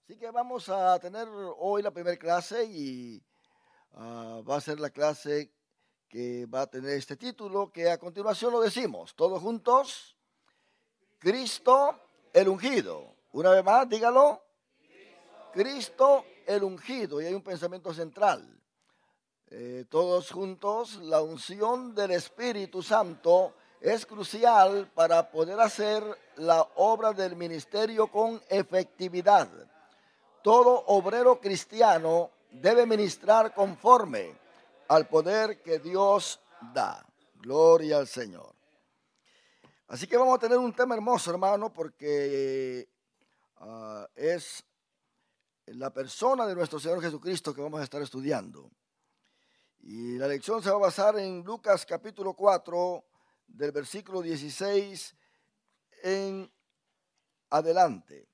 Así que vamos a tener hoy la primera clase y va a ser la clase que va a tener este título, que a continuación lo decimos, todos juntos, Cristo el ungido. Una vez más, dígalo, Cristo el ungido. Y hay un pensamiento central. Todos juntos, la unción del Espíritu Santo es crucial para poder hacer la obra del ministerio con efectividad. Todo obrero cristiano debe ministrar conforme al poder que Dios da. Gloria al Señor. Así que vamos a tener un tema hermoso, hermano, porque es la persona de nuestro Señor Jesucristo que vamos a estar estudiando. Y la lección se va a basar en Lucas capítulo 4, del versículo 16 en adelante.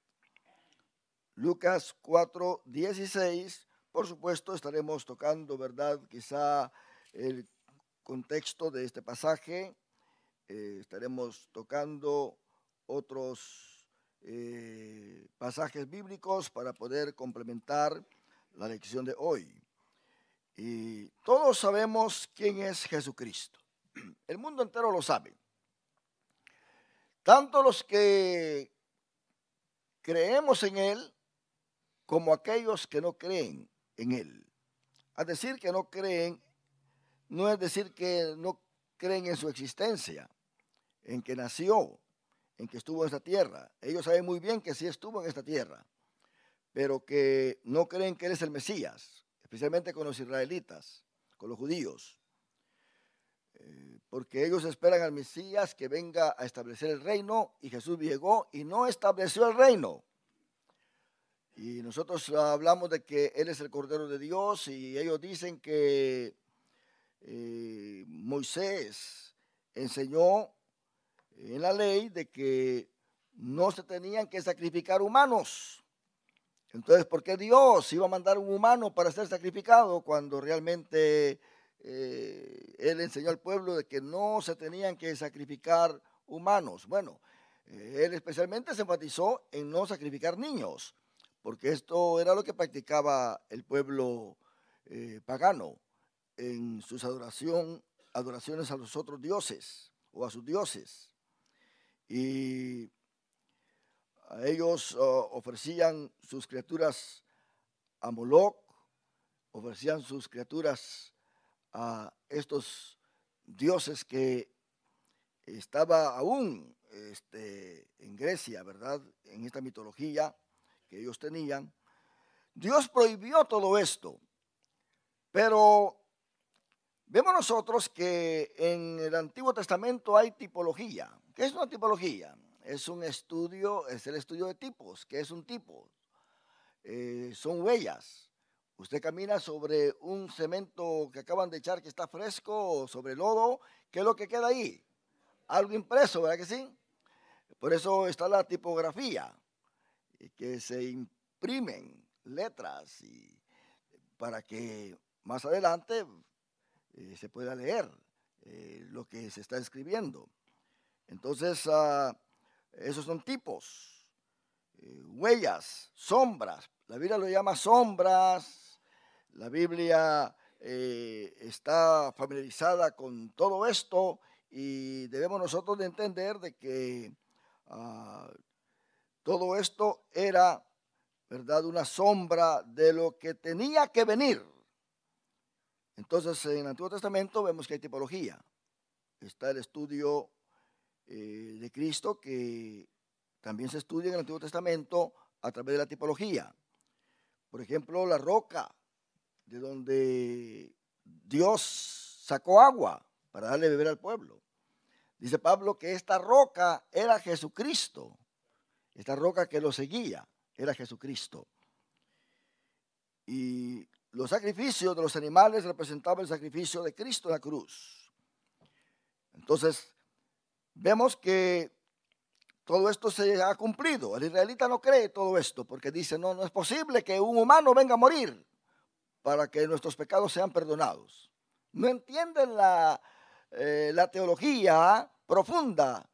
Lucas 4, 16, por supuesto estaremos tocando, ¿verdad? Quizá el contexto de este pasaje, estaremos tocando otros pasajes bíblicos para poder complementar la lección de hoy. Y todos sabemos quién es Jesucristo. El mundo entero lo sabe. Tanto los que creemos en Él, como aquellos que no creen en Él. Al decir que no creen, no es decir que no creen en su existencia, en que nació, en que estuvo en esta tierra. Ellos saben muy bien que sí estuvo en esta tierra, pero que no creen que Él es el Mesías, especialmente con los israelitas, con los judíos, porque ellos esperan al Mesías que venga a establecer el reino, y Jesús llegó y no estableció el reino. Y nosotros hablamos de que Él es el Cordero de Dios, y ellos dicen que Moisés enseñó en la ley de que no se tenían que sacrificar humanos. Entonces, ¿por qué Dios iba a mandar un humano para ser sacrificado cuando realmente Él enseñó al pueblo de que no se tenían que sacrificar humanos? Bueno, Él especialmente se enfatizó en no sacrificar niños, porque esto era lo que practicaba el pueblo pagano en sus adoraciones a los otros dioses o a sus dioses. Y a ellos ofrecían sus criaturas a Moloch, ofrecían sus criaturas a estos dioses que estaba aún en Grecia, ¿verdad? En esta mitología que ellos tenían. Dios prohibió todo esto, pero vemos nosotros que en el Antiguo Testamento hay tipología. ¿Qué es una tipología? Es un estudio, es el estudio de tipos. ¿Qué es un tipo? Son huellas. Usted camina sobre un cemento que acaban de echar que está fresco o sobre lodo. ¿Qué es lo que queda ahí? Algo impreso, ¿verdad que sí? Por eso está la tipografía, que se imprimen letras para que más adelante se pueda leer lo que se está escribiendo. Entonces, esos son tipos, huellas, sombras. La Biblia lo llama sombras. La Biblia está familiarizada con todo esto, y debemos nosotros de entender de que todo esto era, ¿verdad?, una sombra de lo que tenía que venir. Entonces, en el Antiguo Testamento vemos que hay tipología. Está el estudio de Cristo, que también se estudia en el Antiguo Testamento a través de la tipología. Por ejemplo, la roca de donde Dios sacó agua para darle beber al pueblo. Dice Pablo que esta roca era Jesucristo. Esta roca que lo seguía era Jesucristo. Y los sacrificios de los animales representaban el sacrificio de Cristo en la cruz. Entonces, vemos que todo esto se ha cumplido. El israelita no cree todo esto, porque dice, no es posible que un humano venga a morir para que nuestros pecados sean perdonados. No entienden la teología profunda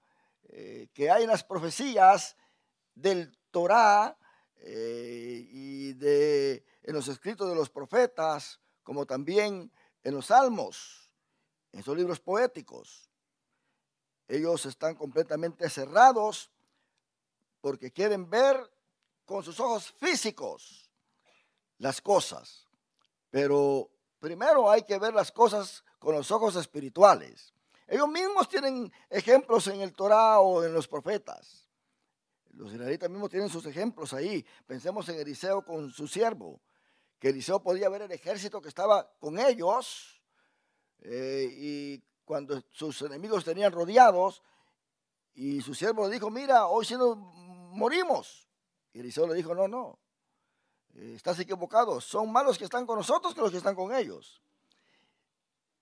que hay en las profecías del Torá, en los escritos de los profetas, como también en los salmos, en esos libros poéticos. Ellos están completamente cerrados porque quieren ver con sus ojos físicos las cosas. Pero primero hay que ver las cosas con los ojos espirituales. Ellos mismos tienen ejemplos en el Torá o en los profetas. Los israelitas mismos tienen sus ejemplos ahí. Pensemos en Eliseo con su siervo, que Eliseo podía ver el ejército que estaba con ellos, y cuando sus enemigos tenían rodeados, y su siervo le dijo, mira, hoy si nos morimos. Y Eliseo le dijo, no, estás equivocado, son más los que están con nosotros que los que están con ellos.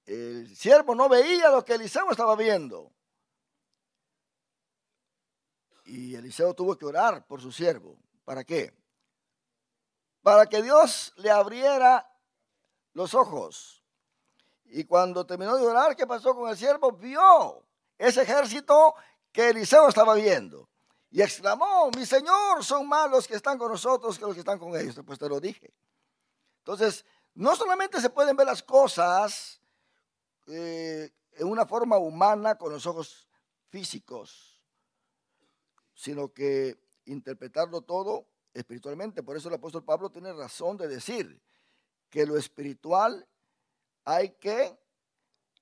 El siervo no veía lo que Eliseo estaba viendo. Y Eliseo tuvo que orar por su siervo. ¿Para qué? Para que Dios le abriera los ojos. Y cuando terminó de orar, ¿qué pasó con el siervo? Vio ese ejército que Eliseo estaba viendo. Y exclamó, mi Señor, son más los que están con nosotros que los que están con ellos. Pues te lo dije. Entonces, no solamente se pueden ver las cosas en una forma humana con los ojos físicos, sino que interpretarlo todo espiritualmente. Por eso el apóstol Pablo tiene razón de decir que lo espiritual hay que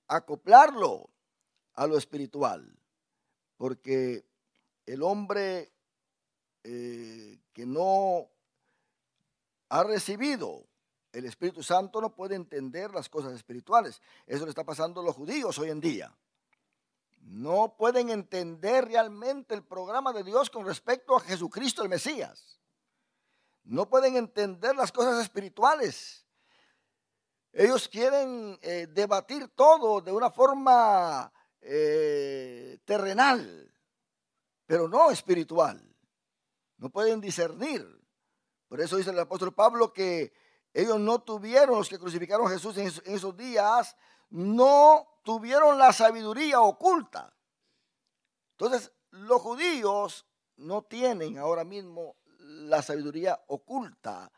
acoplarlo a lo espiritual, porque el hombre que no ha recibido el Espíritu Santo no puede entender las cosas espirituales. Eso le está pasando a los judíos hoy en día. No pueden entender realmente el programa de Dios con respecto a Jesucristo el Mesías. No pueden entender las cosas espirituales. Ellos quieren debatir todo de una forma terrenal, pero no espiritual. No pueden discernir. Por eso dice el apóstol Pablo que ellos no tuvieron, los que crucificaron a Jesús en esos días, no tuvieron la sabiduría oculta. Entonces, los judíos no tienen ahora mismo la sabiduría oculta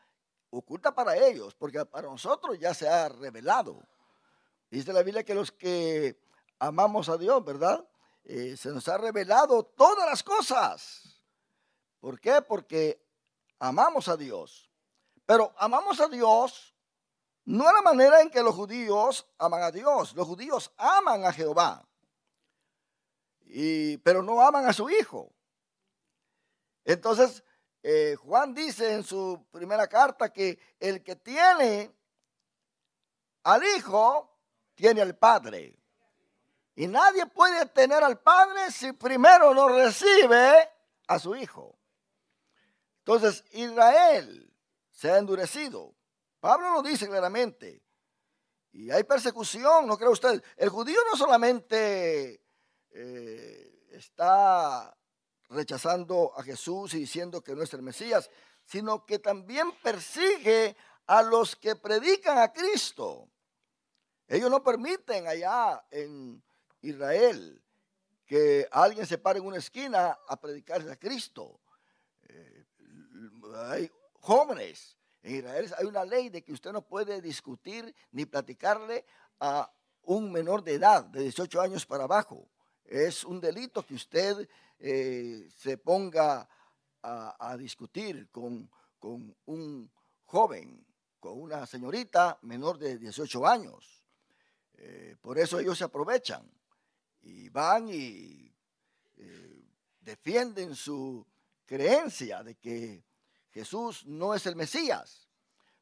para ellos, porque para nosotros ya se ha revelado. Dice la Biblia que los que amamos a Dios, ¿verdad? Se nos ha revelado todas las cosas. ¿Por qué? Porque amamos a Dios. Pero amamos a Dios no a la manera en que los judíos aman a Dios. Los judíos aman a Jehová, pero no aman a su Hijo. Entonces, Juan dice en su primera carta que el que tiene al Hijo, tiene al Padre. Y nadie puede tener al Padre si primero no recibe a su Hijo. Entonces, Israel se ha endurecido. Pablo lo dice claramente. Y hay persecución, ¿no cree usted? El judío no solamente está rechazando a Jesús y diciendo que no es el Mesías, sino que también persigue a los que predican a Cristo. Ellos no permiten allá en Israel que alguien se pare en una esquina a predicarle a Cristo. Hay jóvenes. En Israel hay una ley de que usted no puede discutir ni platicarle a un menor de edad, de 18 años para abajo. Es un delito que usted se ponga a discutir con un joven, con una señorita menor de 18 años. Por eso ellos se aprovechan y van y defienden su creencia de que Jesús no es el Mesías.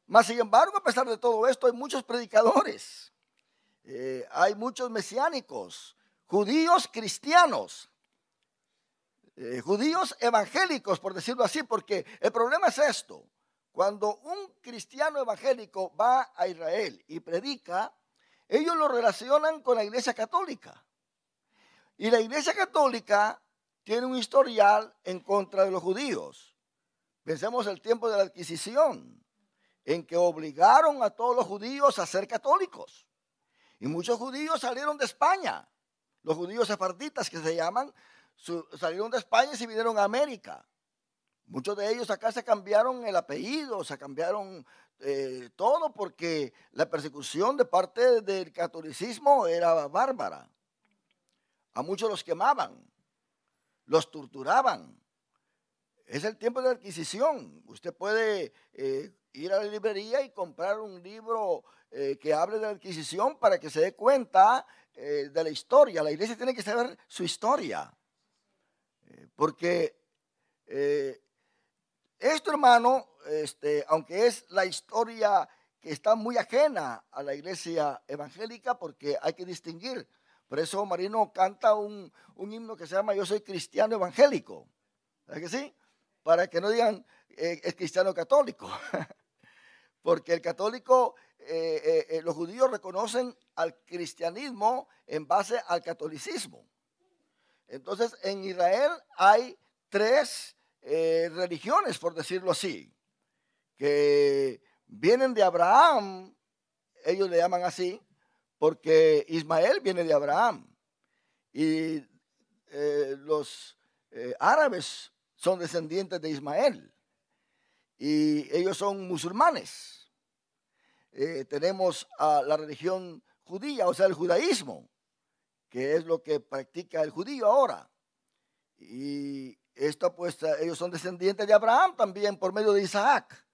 Mas, sin embargo, a pesar de todo esto, hay muchos predicadores, hay muchos mesiánicos, judíos cristianos, judíos evangélicos, por decirlo así, porque el problema es esto. Cuando un cristiano evangélico va a Israel y predica, ellos lo relacionan con la Iglesia Católica. Y la Iglesia Católica tiene un historial en contra de los judíos. Pensemos el tiempo de la adquisición, en que obligaron a todos los judíos a ser católicos. Y muchos judíos salieron de España. Los judíos sefarditas, que se llaman, salieron de España y se vinieron a América. Muchos de ellos acá se cambiaron el apellido, se cambiaron todo porque la persecución de parte del catolicismo era bárbara. A muchos los quemaban, los torturaban. Es el tiempo de la adquisición. Usted puede ir a la librería y comprar un libro que hable de la adquisición para que se dé cuenta de la historia. La iglesia tiene que saber su historia. Porque esto, hermano, aunque es la historia que está muy ajena a la iglesia evangélica, porque hay que distinguir. Por eso Marino canta un himno que se llama Yo soy cristiano evangélico. ¿Sabes que sí? Para que no digan es cristiano católico. Porque el católico, los judíos reconocen al cristianismo en base al catolicismo. Entonces, en Israel hay tres religiones, por decirlo así, que vienen de Abraham, ellos le llaman así, porque Ismael viene de Abraham. Y los árabes son descendientes de Ismael. Y ellos son musulmanes. Tenemos a la religión judía, o sea, el judaísmo, que es lo que practica el judío ahora. Y esto, pues, ellos son descendientes de Abraham también por medio de Isaac.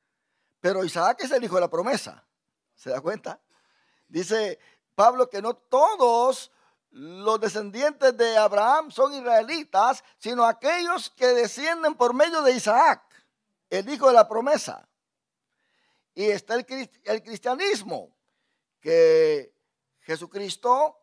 Pero Isaac es el hijo de la promesa. ¿Se da cuenta? Dice Pablo que no todos los descendientes de Abraham son israelitas, sino aquellos que descienden por medio de Isaac, el hijo de la promesa. Y está el cristianismo, que Jesucristo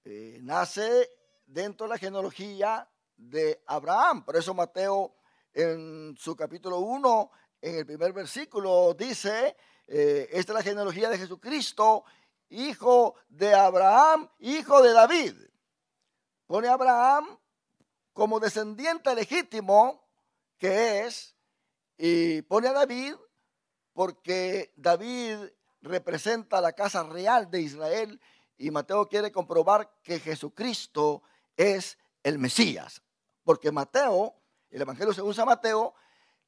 nace dentro de la genealogía de Abraham. Por eso Mateo en su capítulo 1, en el primer versículo, dice, esta es la genealogía de Jesucristo, hijo de Abraham, hijo de David. Pone a Abraham como descendiente legítimo que es, y pone a David porque David representa la casa real de Israel, y Mateo quiere comprobar que Jesucristo es el Mesías, porque Mateo, el Evangelio según San Mateo,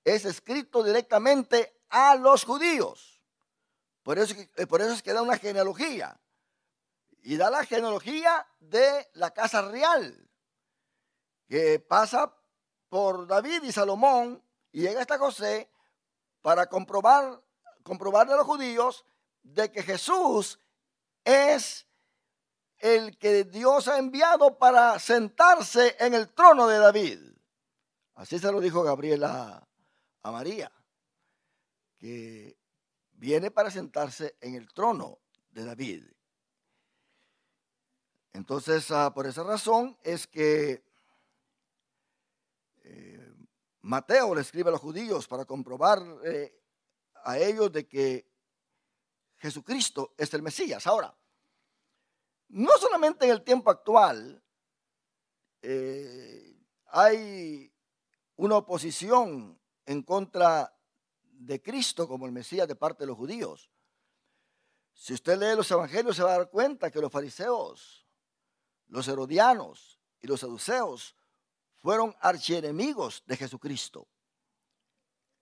es escrito directamente a los judíos. Por eso es que da una genealogía, y da la genealogía de la casa real, que pasa por David y Salomón, y llega hasta José, para comprobarle a los judíos de que Jesús es el que Dios ha enviado para sentarse en el trono de David. Así se lo dijo Gabriel a María, que viene para sentarse en el trono de David. Entonces, por esa razón es que Mateo le escribe a los judíos para comprobar a ellos de que Jesucristo es el Mesías. Ahora, no solamente en el tiempo actual hay una oposición en contra de Cristo como el Mesías de parte de los judíos. Si usted lee los evangelios se va a dar cuenta que los fariseos, los herodianos y los saduceos fueron archienemigos de Jesucristo.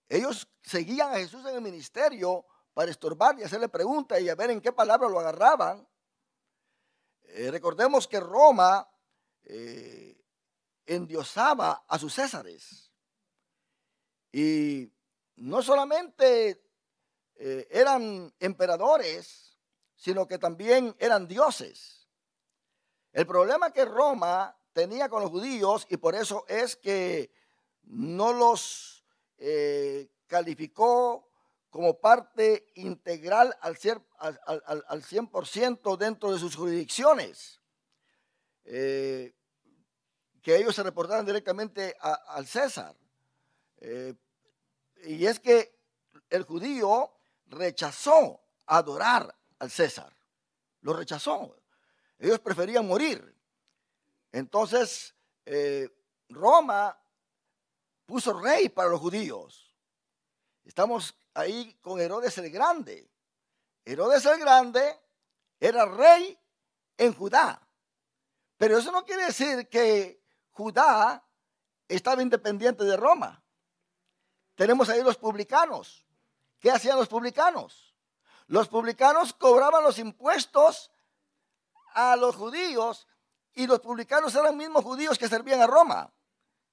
Ellos seguían a Jesús en el ministerio para estorbar y hacerle preguntas y a ver en qué palabra lo agarraban. Recordemos que Roma endiosaba a sus césares. Y no solamente eran emperadores, sino que también eran dioses. El problema que Roma tenía con los judíos, y por eso es que no los calificó como parte integral al 100% dentro de sus jurisdicciones, que ellos se reportaran directamente al César. Y es que el judío rechazó adorar al César, lo rechazó. Ellos preferían morir. Entonces, Roma puso rey para los judíos. Estamos ahí con Herodes el Grande. Herodes el Grande era rey en Judá. Pero eso no quiere decir que Judá estaba independiente de Roma. tenemos ahí los publicanos. ¿Qué hacían los publicanos? Los publicanos cobraban los impuestos a los judíos, y los publicanos eran los mismos judíos que servían a Roma.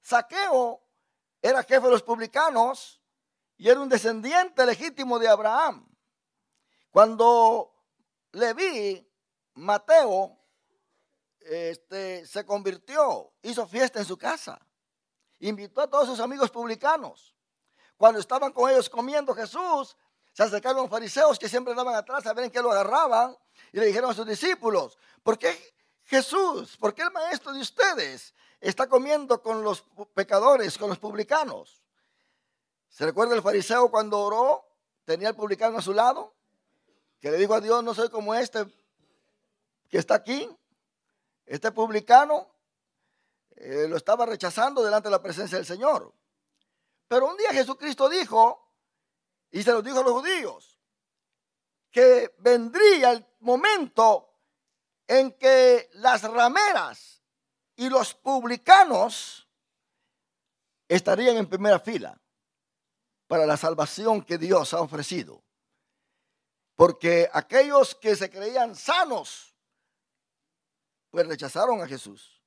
Zaqueo era jefe de los publicanos y era un descendiente legítimo de Abraham. Cuando Leví, Mateo, se convirtió, hizo fiesta en su casa, invitó a todos sus amigos publicanos. Cuando estaban con ellos comiendo, Jesús, se acercaron los fariseos que siempre andaban atrás a ver en qué lo agarraban, y le dijeron a sus discípulos: ¿por qué Jesús, por qué el maestro de ustedes está comiendo con los pecadores, con los publicanos? ¿Se recuerda el fariseo cuando oró? Tenía al publicano a su lado, que le dijo a Dios: no soy como este que está aquí. Este publicano lo estaba rechazando delante de la presencia del Señor. Pero un día Jesucristo dijo, y se lo dijo a los judíos, que vendría el momento en que las rameras y los publicanos estarían en primera fila para la salvación que Dios ha ofrecido. Porque aquellos que se creían sanos, pues rechazaron a Jesús.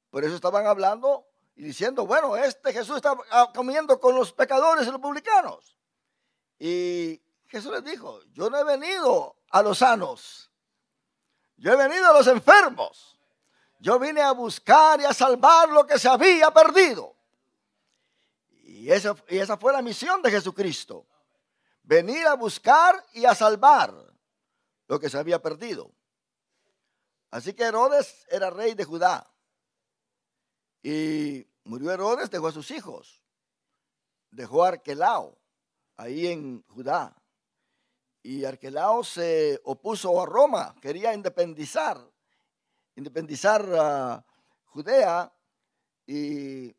Por eso estaban hablando y diciendo: bueno, este Jesús está comiendo con los pecadores y los publicanos. Y Jesús les dijo: yo no he venido a los sanos, yo he venido a los enfermos. Yo vine a buscar y a salvar lo que se había perdido. Y esa fue la misión de Jesucristo: venir a buscar y a salvar lo que se había perdido. Así que Herodes era rey de Judá. Y murió Herodes, dejó a sus hijos. Dejó a Arquelao ahí en Judá. Y Arquelao se opuso a Roma, quería independizar a Judea, y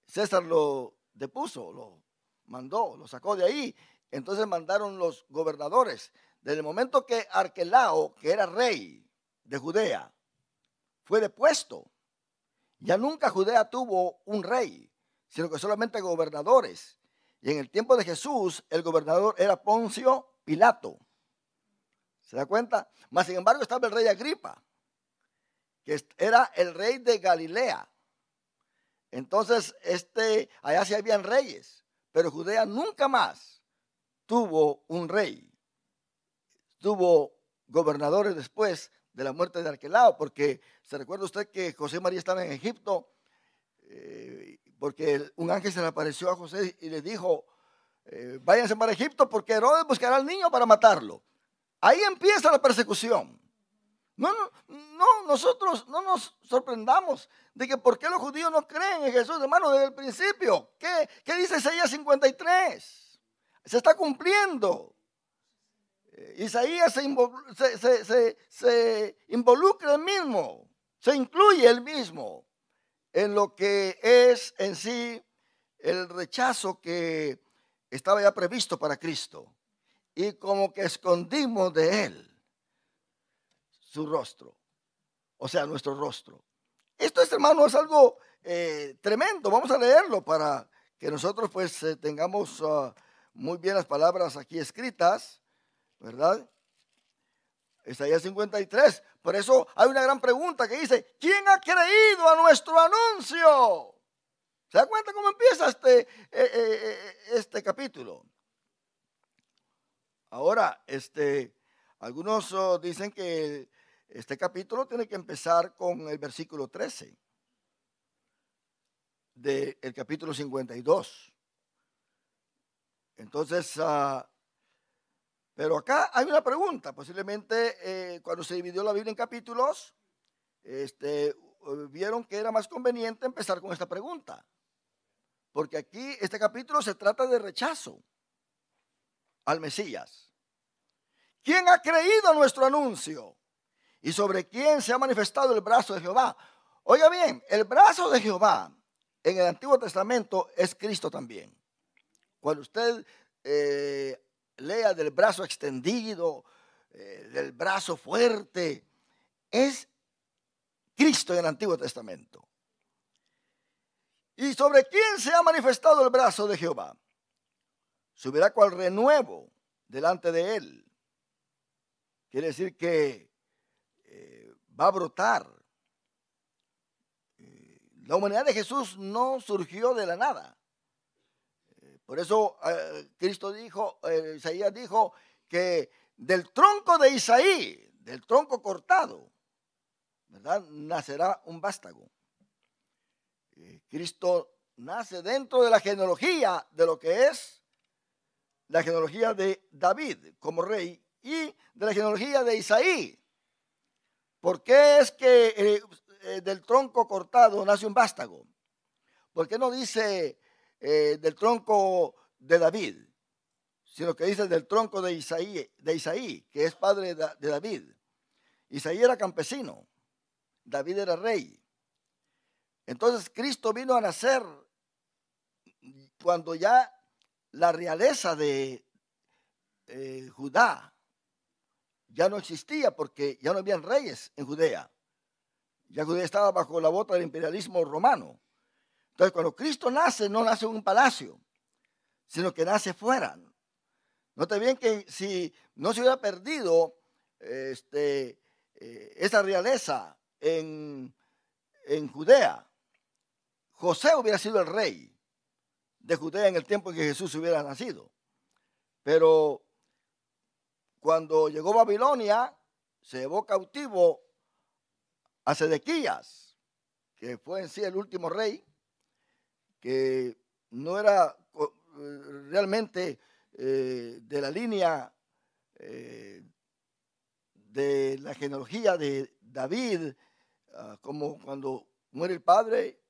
César lo depuso, lo mandó, lo sacó de ahí. Entonces mandaron los gobernadores. Desde el momento que Arquelao, que era rey de Judea, fue depuesto, ya nunca Judea tuvo un rey, sino que solamente gobernadores. Y en el tiempo de Jesús, el gobernador era Poncio Pilato. ¿Se da cuenta? Mas sin embargo estaba el rey Agripa, que era el rey de Galilea. Entonces, allá sí habían reyes, pero Judea nunca más tuvo un rey. Tuvo gobernadores después de la muerte de Arquelao, porque se recuerda usted que José y María estaban en Egipto, porque un ángel se le apareció a José y le dijo: váyanse para Egipto, porque Herodes buscará al niño para matarlo. Ahí empieza la persecución. Nosotros no nos sorprendamos de que por qué los judíos no creen en Jesús, hermano, desde el principio. ¿Qué dice Isaías 53? Se está cumpliendo. Isaías se involucra él mismo, se incluye él mismo en lo que es en sí el rechazo que estaba ya previsto para Cristo, y como que escondimos de él su rostro, o sea, nuestro rostro. Esto, hermano, es algo tremendo. Vamos a leerlo para que nosotros pues tengamos muy bien las palabras aquí escritas, ¿verdad? Isaías 53. Por eso hay una gran pregunta que dice: ¿quién ha creído a nuestro anuncio? ¿Se da cuenta cómo empieza este capítulo? Ahora, algunos dicen que este capítulo tiene que empezar con el versículo 13 del capítulo 52. Entonces, pero acá hay una pregunta. Posiblemente cuando se dividió la Biblia en capítulos, vieron que era más conveniente empezar con esta pregunta. Porque aquí este capítulo se trata de rechazo al Mesías. ¿Quién ha creído a nuestro anuncio? ¿Y sobre quién se ha manifestado el brazo de Jehová? Oiga bien, el brazo de Jehová en el Antiguo Testamento es Cristo también. Cuando usted lea del brazo extendido, del brazo fuerte, es Cristo en el Antiguo Testamento. ¿Y sobre quién se ha manifestado el brazo de Jehová? subirá cual renuevo delante de él. Quiere decir que va a brotar. La humanidad de Jesús no surgió de la nada. Por eso Cristo dijo, Isaías dijo que del tronco de Isaí, del tronco cortado, ¿verdad?, nacerá un vástago. Cristo nace dentro de la genealogía de lo que es la genealogía de David como rey y de la genealogía de Isaí. ¿Por qué es que del tronco cortado nace un vástago? ¿Por qué no dice del tronco de David, sino que dice del tronco de Isaí, que es padre de David? Isaí era campesino, David era rey. Entonces Cristo vino a nacer cuando ya la realeza de Judá ya no existía, porque ya no habían reyes en Judea. Ya Judea estaba bajo la bota del imperialismo romano. Entonces, cuando Cristo nace, no nace en un palacio, sino que nace fuera. Note bien que si no se hubiera perdido esa realeza en Judea, José hubiera sido el rey de Judea en el tiempo en que Jesús hubiera nacido. Pero cuando llegó Babilonia, se llevó cautivo a Sedequías, que fue en sí el último rey, que no era realmente de la línea de la genealogía de David, como cuando muere el padre,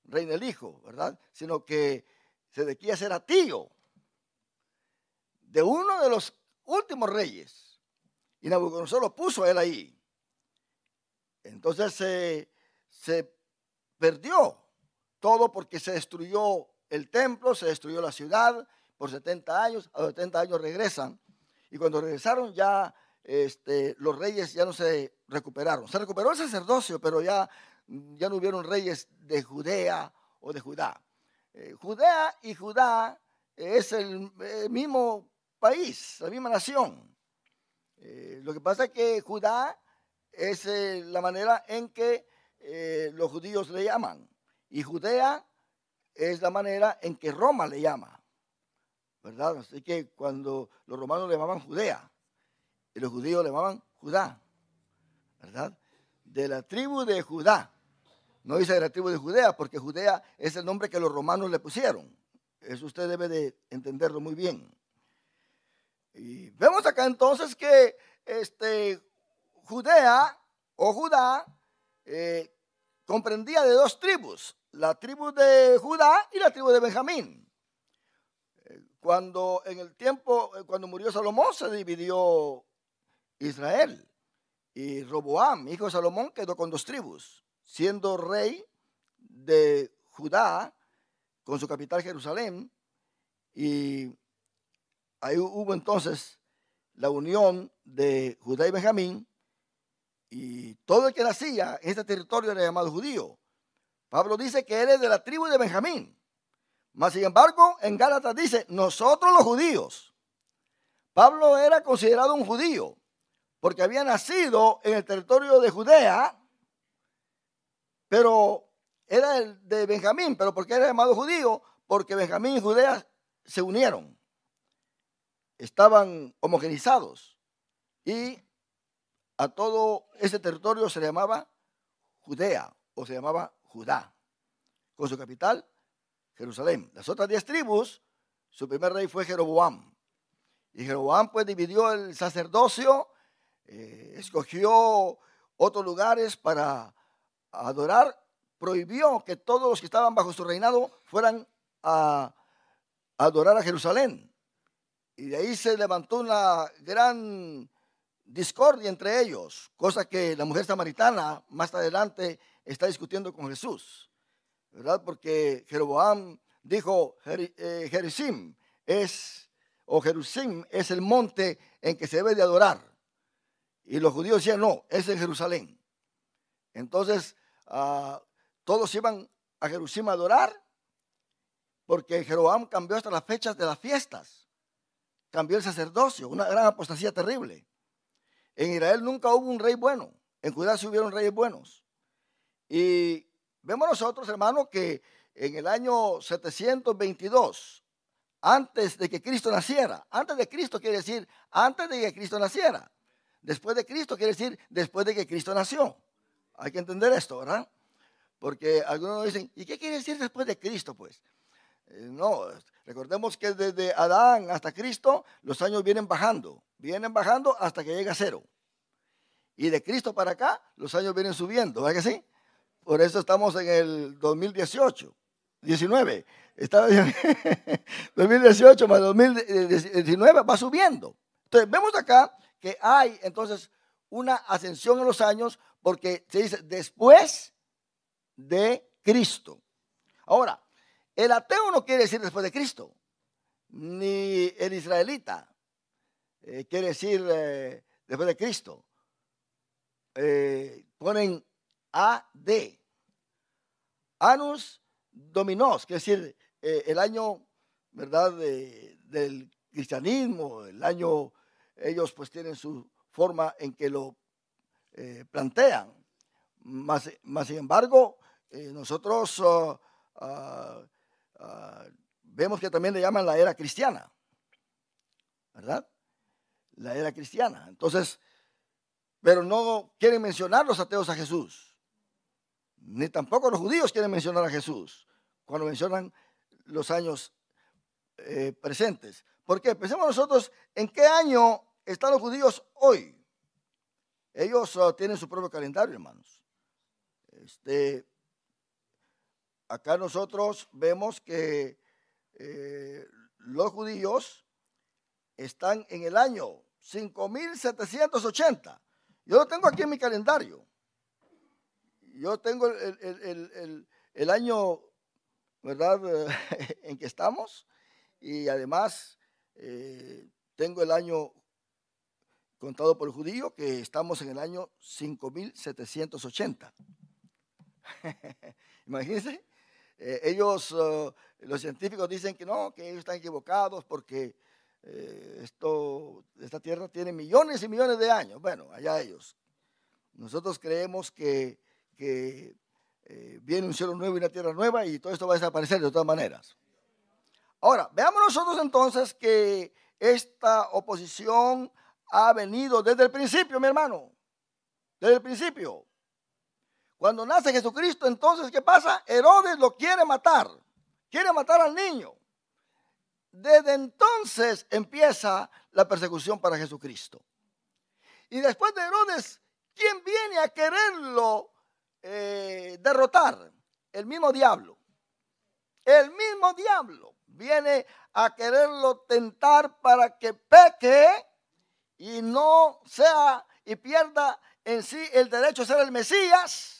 reina el hijo, ¿verdad? Sino que Sedequías era tío de uno de los últimos reyes, y Nabucodonosor lo puso a él ahí. Entonces se perdió todo porque se destruyó el templo, se destruyó la ciudad por 70 años. A los 70 años regresan, y cuando regresaron ya los reyes ya no se recuperaron. Se recuperó el sacerdocio, pero ya no hubieron reyes de Judea o de Judá. Judea y Judá es el mismo país, la misma nación. Lo que pasa es que Judá es la manera en que los judíos le llaman, y Judea es la manera en que Roma le llama, ¿verdad? Así que cuando los romanos le llamaban Judea y los judíos le llamaban Judá, ¿verdad? De la tribu de Judá. No dice de la tribu de Judea, porque Judea es el nombre que los romanos le pusieron. Eso usted debe de entenderlo muy bien. Y vemos acá entonces que Judea o Judá comprendía de dos tribus, la tribu de Judá y la tribu de Benjamín. Cuando en el tiempo, cuando murió Salomón, se dividió Israel, y Roboam, hijo de Salomón, quedó con dos tribus, siendo rey de Judá con su capital Jerusalén, y ahí hubo entonces la unión de Judá y Benjamín, y todo el que nacía en este territorio era llamado judío. Pablo dice que él es de la tribu de Benjamín, mas sin embargo en Gálatas dice nosotros los judíos. Pablo era considerado un judío porque había nacido en el territorio de Judea, pero era el de Benjamín. Pero ¿por qué era llamado judío? Porque Benjamín y Judea se unieron, estaban homogenizados, y a todo ese territorio se le llamaba Judea, o se llamaba Judá, con su capital Jerusalén. Las otras 10 tribus, su primer rey fue Jeroboam, y Jeroboam pues dividió el sacerdocio, escogió otros lugares para adorar, prohibió que todos los que estaban bajo su reinado fueran a adorar a Jerusalén, y de ahí se levantó una gran discordia entre ellos, cosa que la mujer samaritana más adelante está discutiendo con Jesús, ¿verdad? Porque Jeroboam dijo, Gerizim es el monte en que se debe de adorar, y los judíos decían, no, es en Jerusalén. Entonces todos iban a Jerusalén a adorar, porque Jeroboam cambió hasta las fechas de las fiestas. cambió el sacerdocio, una gran apostasía terrible. En Israel nunca hubo un rey bueno. En Judá sí hubieron reyes buenos. Y vemos nosotros, hermanos, que en el año 722, antes de que Cristo naciera, antes de Cristo quiere decir antes de que Cristo naciera. Después de Cristo quiere decir después de que Cristo nació. Hay que entender esto, ¿verdad? Porque algunos dicen, ¿y qué quiere decir después de Cristo, pues? No, recordemos que desde Adán hasta Cristo los años vienen bajando hasta que llega a cero. Y de Cristo para acá los años vienen subiendo, ¿verdad que sí? Por eso estamos en el 2018, 19. 2018 más 2019 va subiendo. Entonces vemos acá que hay entonces una ascensión en los años porque se dice después de Cristo. Ahora, el ateo no quiere decir después de Cristo, ni el israelita quiere decir después de Cristo. Ponen AD, Annus Dominos, que es decir, el año, ¿verdad?, del cristianismo, el año, ellos pues tienen su forma en que lo plantean. Más sin embargo, nosotros vemos que también le llaman la era cristiana, ¿verdad? La era cristiana. Entonces, pero no quieren mencionar los ateos a Jesús, ni tampoco los judíos quieren mencionar a Jesús cuando mencionan los años presentes. ¿Por qué? Pensemos nosotros en qué año están los judíos hoy. Ellos tienen su propio calendario, hermanos. Acá nosotros vemos que los judíos están en el año 5780. Yo lo tengo aquí en mi calendario. Yo tengo el año, ¿verdad?, en que estamos. Y además tengo el año contado por el judío, que estamos en el año 5780. Imagínense. Ellos, los científicos dicen que no, que ellos están equivocados porque esta tierra tiene millones y millones de años. Bueno, allá ellos. Nosotros creemos que viene un cielo nuevo y una tierra nueva y todo esto va a desaparecer de todas maneras. Ahora, veamos nosotros entonces que esta oposición ha venido desde el principio, mi hermano. Desde el principio. Cuando nace Jesucristo, entonces, ¿qué pasa? Herodes lo quiere matar al niño. Desde entonces empieza la persecución para Jesucristo. Y después de Herodes, ¿quién viene a quererlo derrotar? El mismo diablo. El mismo diablo viene a quererlo tentar para que peque y no sea y pierda en sí el derecho a ser el Mesías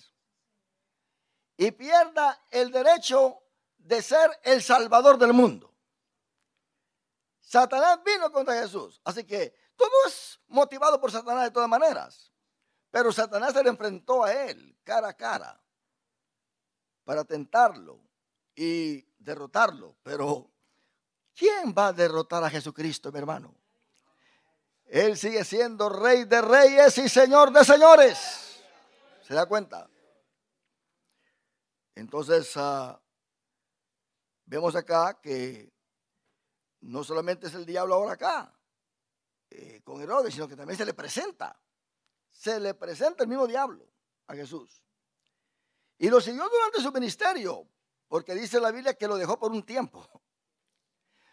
y pierda el derecho de ser el Salvador del mundo. Satanás vino contra Jesús, así que todo es motivado por Satanás de todas maneras, pero Satanás se le enfrentó a él cara a cara para tentarlo y derrotarlo. Pero ¿quién va a derrotar a Jesucristo, mi hermano? Él sigue siendo Rey de reyes y Señor de señores. ¿Se da cuenta? Entonces, vemos acá que no solamente es el diablo ahora acá, con Herodes, sino que también se le presenta el mismo diablo a Jesús. Y lo siguió durante su ministerio, porque dice la Biblia que lo dejó por un tiempo.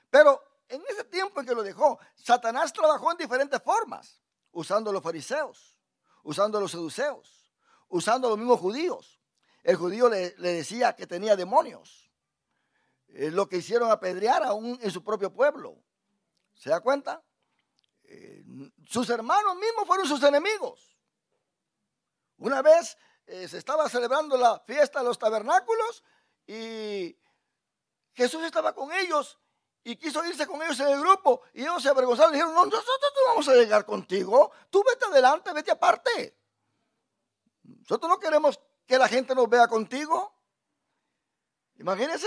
Pero en ese tiempo en que lo dejó, Satanás trabajó en diferentes formas, usando a los fariseos, usando a los saduceos, usando a los mismos judíos. El judío le decía que tenía demonios, lo que hicieron apedrear aún en su propio pueblo. ¿Se da cuenta? Sus hermanos mismos fueron sus enemigos. Una vez se estaba celebrando la fiesta de los tabernáculos y Jesús estaba con ellos y quiso irse con ellos en el grupo y ellos se avergonzaron y dijeron: no, nosotros no vamos a llegar contigo, tú vete adelante, vete aparte. Nosotros no queremos que la gente nos vea contigo. Imagínense.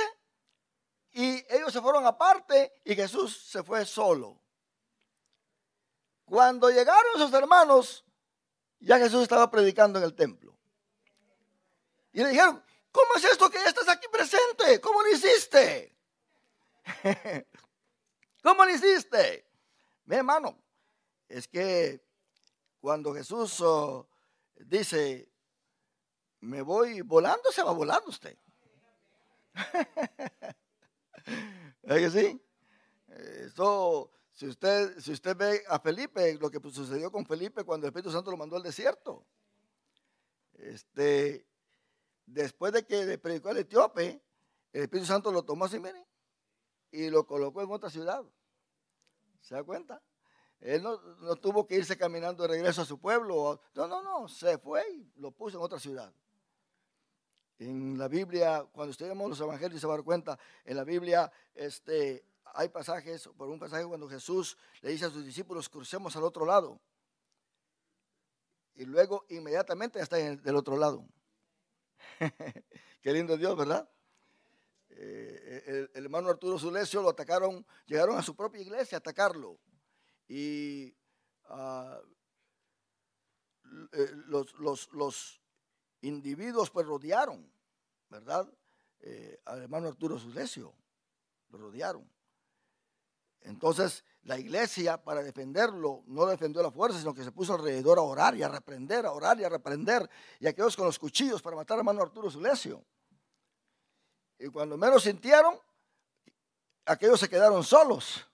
Y ellos se fueron aparte y Jesús se fue solo. Cuando llegaron sus hermanos, ya Jesús estaba predicando en el templo. Y le dijeron, ¿cómo es esto que ya estás aquí presente? ¿Cómo lo hiciste? ¿Cómo lo hiciste? Mi hermano, es que cuando Jesús dice, me voy volando, se va volando usted. ¿Es que sí? Eso, si usted ve a Felipe, lo que sucedió con Felipe cuando el Espíritu Santo lo mandó al desierto. Después de que le predicó al etíope, el Espíritu Santo lo tomó así, miren, y lo colocó en otra ciudad. ¿Se da cuenta? Él no tuvo que irse caminando de regreso a su pueblo. No, se fue y lo puso en otra ciudad. En la Biblia, cuando estudiamos los evangelios se va a dar cuenta, en la Biblia hay pasajes, por un pasaje cuando Jesús le dice a sus discípulos, crucemos al otro lado. Y luego inmediatamente ya está del otro lado. Qué lindo Dios, ¿verdad? El hermano Arturo Zulesio lo atacaron, llegaron a su propia iglesia a atacarlo. Y los individuos pues rodearon, ¿verdad? Al hermano Arturo Zulesio, lo rodearon. Entonces la iglesia, para defenderlo, no defendió la fuerza, sino que se puso alrededor a orar y a reprender, a orar y a reprender, y aquellos con los cuchillos para matar al hermano Arturo Zulesio. Y cuando menos sintieron, aquellos se quedaron solos,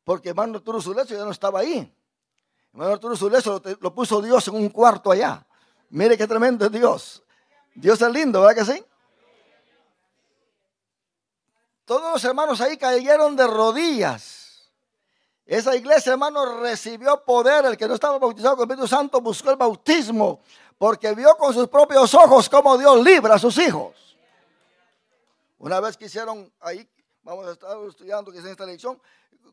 porque el hermano Arturo Zulesio ya no estaba ahí. El hermano Arturo Zulesio lo puso Dios en un cuarto allá. Mire qué tremendo es Dios. Dios es lindo, ¿verdad que sí? Todos los hermanos ahí cayeron de rodillas. Esa iglesia, hermano, recibió poder. El que no estaba bautizado con el Espíritu Santo buscó el bautismo, porque vio con sus propios ojos cómo Dios libra a sus hijos. Una vez que hicieron ahí, vamos a estar estudiando que es en esta lección,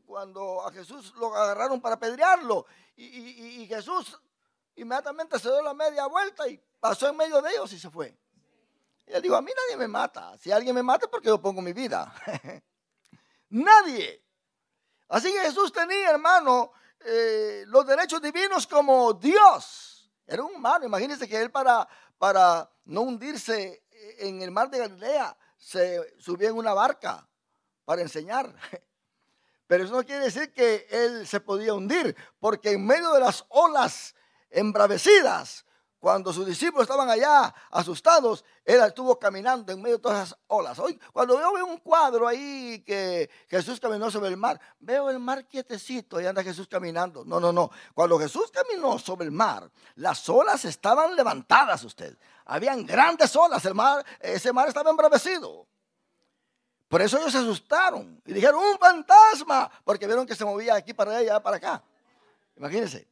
cuando a Jesús lo agarraron para apedrearlo, y Jesús inmediatamente se dio la media vuelta y pasó en medio de ellos y se fue. Y él dijo, a mí nadie me mata. Si alguien me mata, ¿por qué yo pongo mi vida? Nadie. Así que Jesús tenía, hermano, los derechos divinos como Dios. Era un humano. Imagínense que él para no hundirse en el mar de Galilea, se subió en una barca para enseñar. Pero eso no quiere decir que él se podía hundir, porque en medio de las olas embravecidas, cuando sus discípulos estaban allá asustados, él estuvo caminando en medio de todas esas olas. Hoy, cuando yo veo un cuadro ahí que Jesús caminó sobre el mar, veo el mar quietecito y anda Jesús caminando. No. Cuando Jesús caminó sobre el mar, las olas estaban levantadas, usted. Habían grandes olas, ese mar estaba embravecido. Por eso ellos se asustaron y dijeron, un fantasma, porque vieron que se movía aquí para allá, para acá. Imagínense.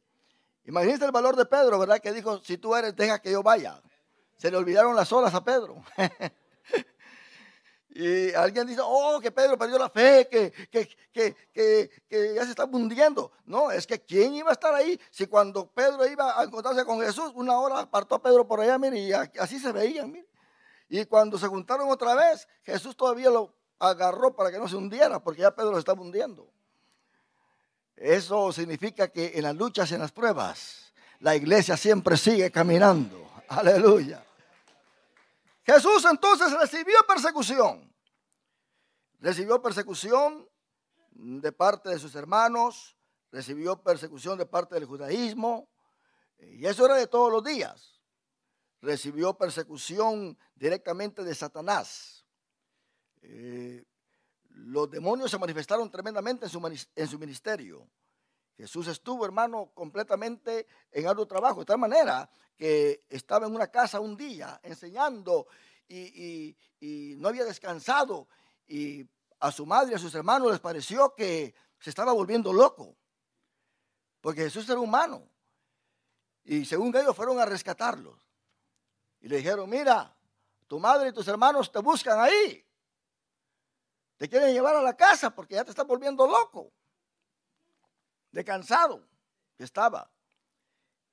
Imagínense el valor de Pedro, ¿verdad? Que dijo, si tú eres, deja que yo vaya. Se le olvidaron las olas a Pedro. Y alguien dice, oh, que Pedro perdió la fe, que ya se está hundiendo. No, es que ¿quién iba a estar ahí? Si cuando Pedro iba a encontrarse con Jesús, una hora apartó a Pedro por allá, mire, y así se veían, mire. Y cuando se juntaron otra vez, Jesús todavía lo agarró para que no se hundiera, porque ya Pedro lo estaba hundiendo. Eso significa que en las luchas y en las pruebas, la iglesia siempre sigue caminando. Aleluya. Jesús entonces recibió persecución. Recibió persecución de parte de sus hermanos, recibió persecución de parte del judaísmo, y eso era de todos los días. Recibió persecución directamente de Satanás. Los demonios se manifestaron tremendamente en su ministerio. Jesús estuvo, hermano, completamente en arduo trabajo, de tal manera que estaba en una casa un día enseñando y no había descansado, y a su madre y a sus hermanos les pareció que se estaba volviendo loco, porque Jesús era humano, y según ellos fueron a rescatarlos y le dijeron, mira, tu madre y tus hermanos te buscan ahí. Te quieren llevar a la casa porque ya te estás volviendo loco, de cansado que estaba.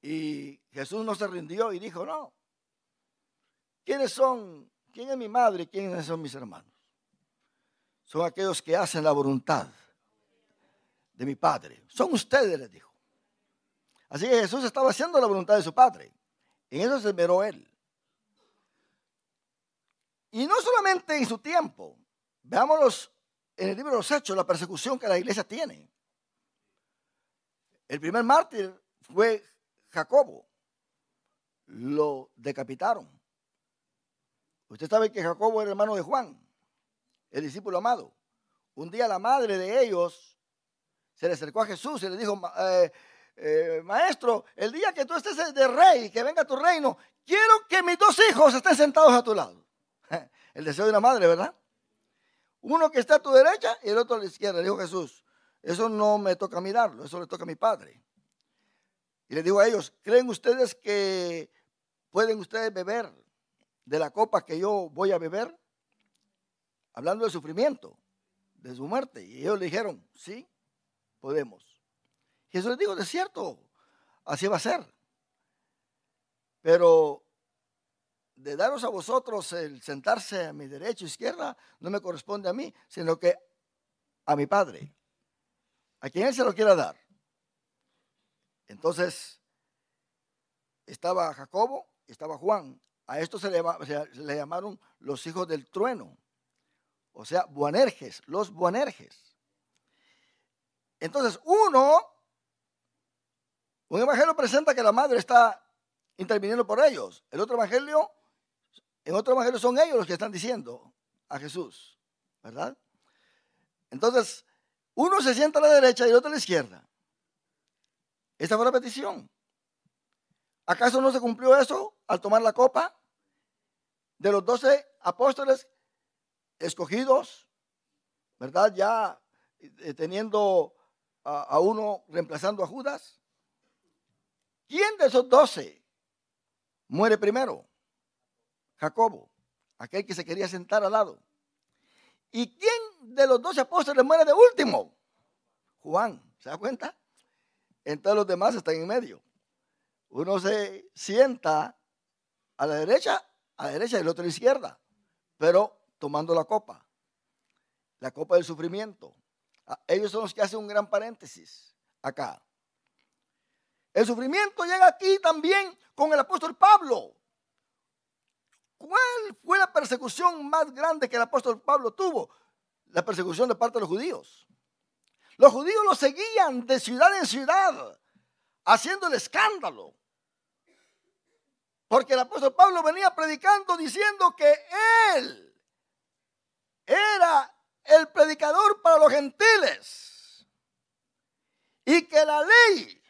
Y Jesús no se rindió y dijo, no. ¿Quiénes son? ¿Quién es mi madre y quiénes son mis hermanos? Son aquellos que hacen la voluntad de mi Padre. Son ustedes, les dijo. Así que Jesús estaba haciendo la voluntad de su Padre. En eso se esmeró él. Y no solamente en su tiempo. Veámoslos en el libro de los Hechos, la persecución que la iglesia tiene. El primer mártir fue Jacobo. Lo decapitaron. Usted sabe que Jacobo era hermano de Juan, el discípulo amado. Un día la madre de ellos se le acercó a Jesús y le dijo, maestro, el día que tú estés de rey, que venga tu reino, quiero que mis dos hijos estén sentados a tu lado. El deseo de una madre, ¿verdad? Uno que está a tu derecha y el otro a la izquierda. Le dijo Jesús, eso no me toca mirarlo, eso le toca a mi Padre. Y le dijo a ellos, ¿creen ustedes que pueden ustedes beber de la copa que yo voy a beber? Hablando del sufrimiento, de su muerte. Y ellos le dijeron, sí, podemos. Jesús les dijo, de cierto, así va a ser. Pero de daros a vosotros el sentarse a mi derecha o izquierda, no me corresponde a mí, sino que a mi Padre, a quien Él se lo quiera dar. Entonces, estaba Jacobo, estaba Juan. A esto se le llamaron los hijos del trueno. O sea, Boanerges, los Boanerges. Entonces, un evangelio presenta que la madre está interviniendo por ellos. En otro evangelio son ellos los que están diciendo a Jesús, ¿verdad? Entonces, uno se sienta a la derecha y el otro a la izquierda. Esta fue la petición. ¿Acaso no se cumplió eso al tomar la copa? De los 12 apóstoles escogidos, ¿verdad? Ya teniendo a uno reemplazando a Judas. ¿Quién de esos 12 muere primero? Jacobo, aquel que se quería sentar al lado. ¿Y quién de los 12 apóstoles muere de último? Juan, ¿se da cuenta? Entonces los demás están en medio. Uno se sienta a la derecha y el otro a la izquierda, pero tomando la copa del sufrimiento. Ellos son los que hacen un gran paréntesis acá. El sufrimiento llega aquí también con el apóstol Pablo. ¿Cuál fue la persecución más grande que el apóstol Pablo tuvo? La persecución de parte de los judíos. Los judíos lo seguían de ciudad en ciudad, haciendo el escándalo. Porque el apóstol Pablo venía predicando diciendo que él era el predicador para los gentiles. Y que la ley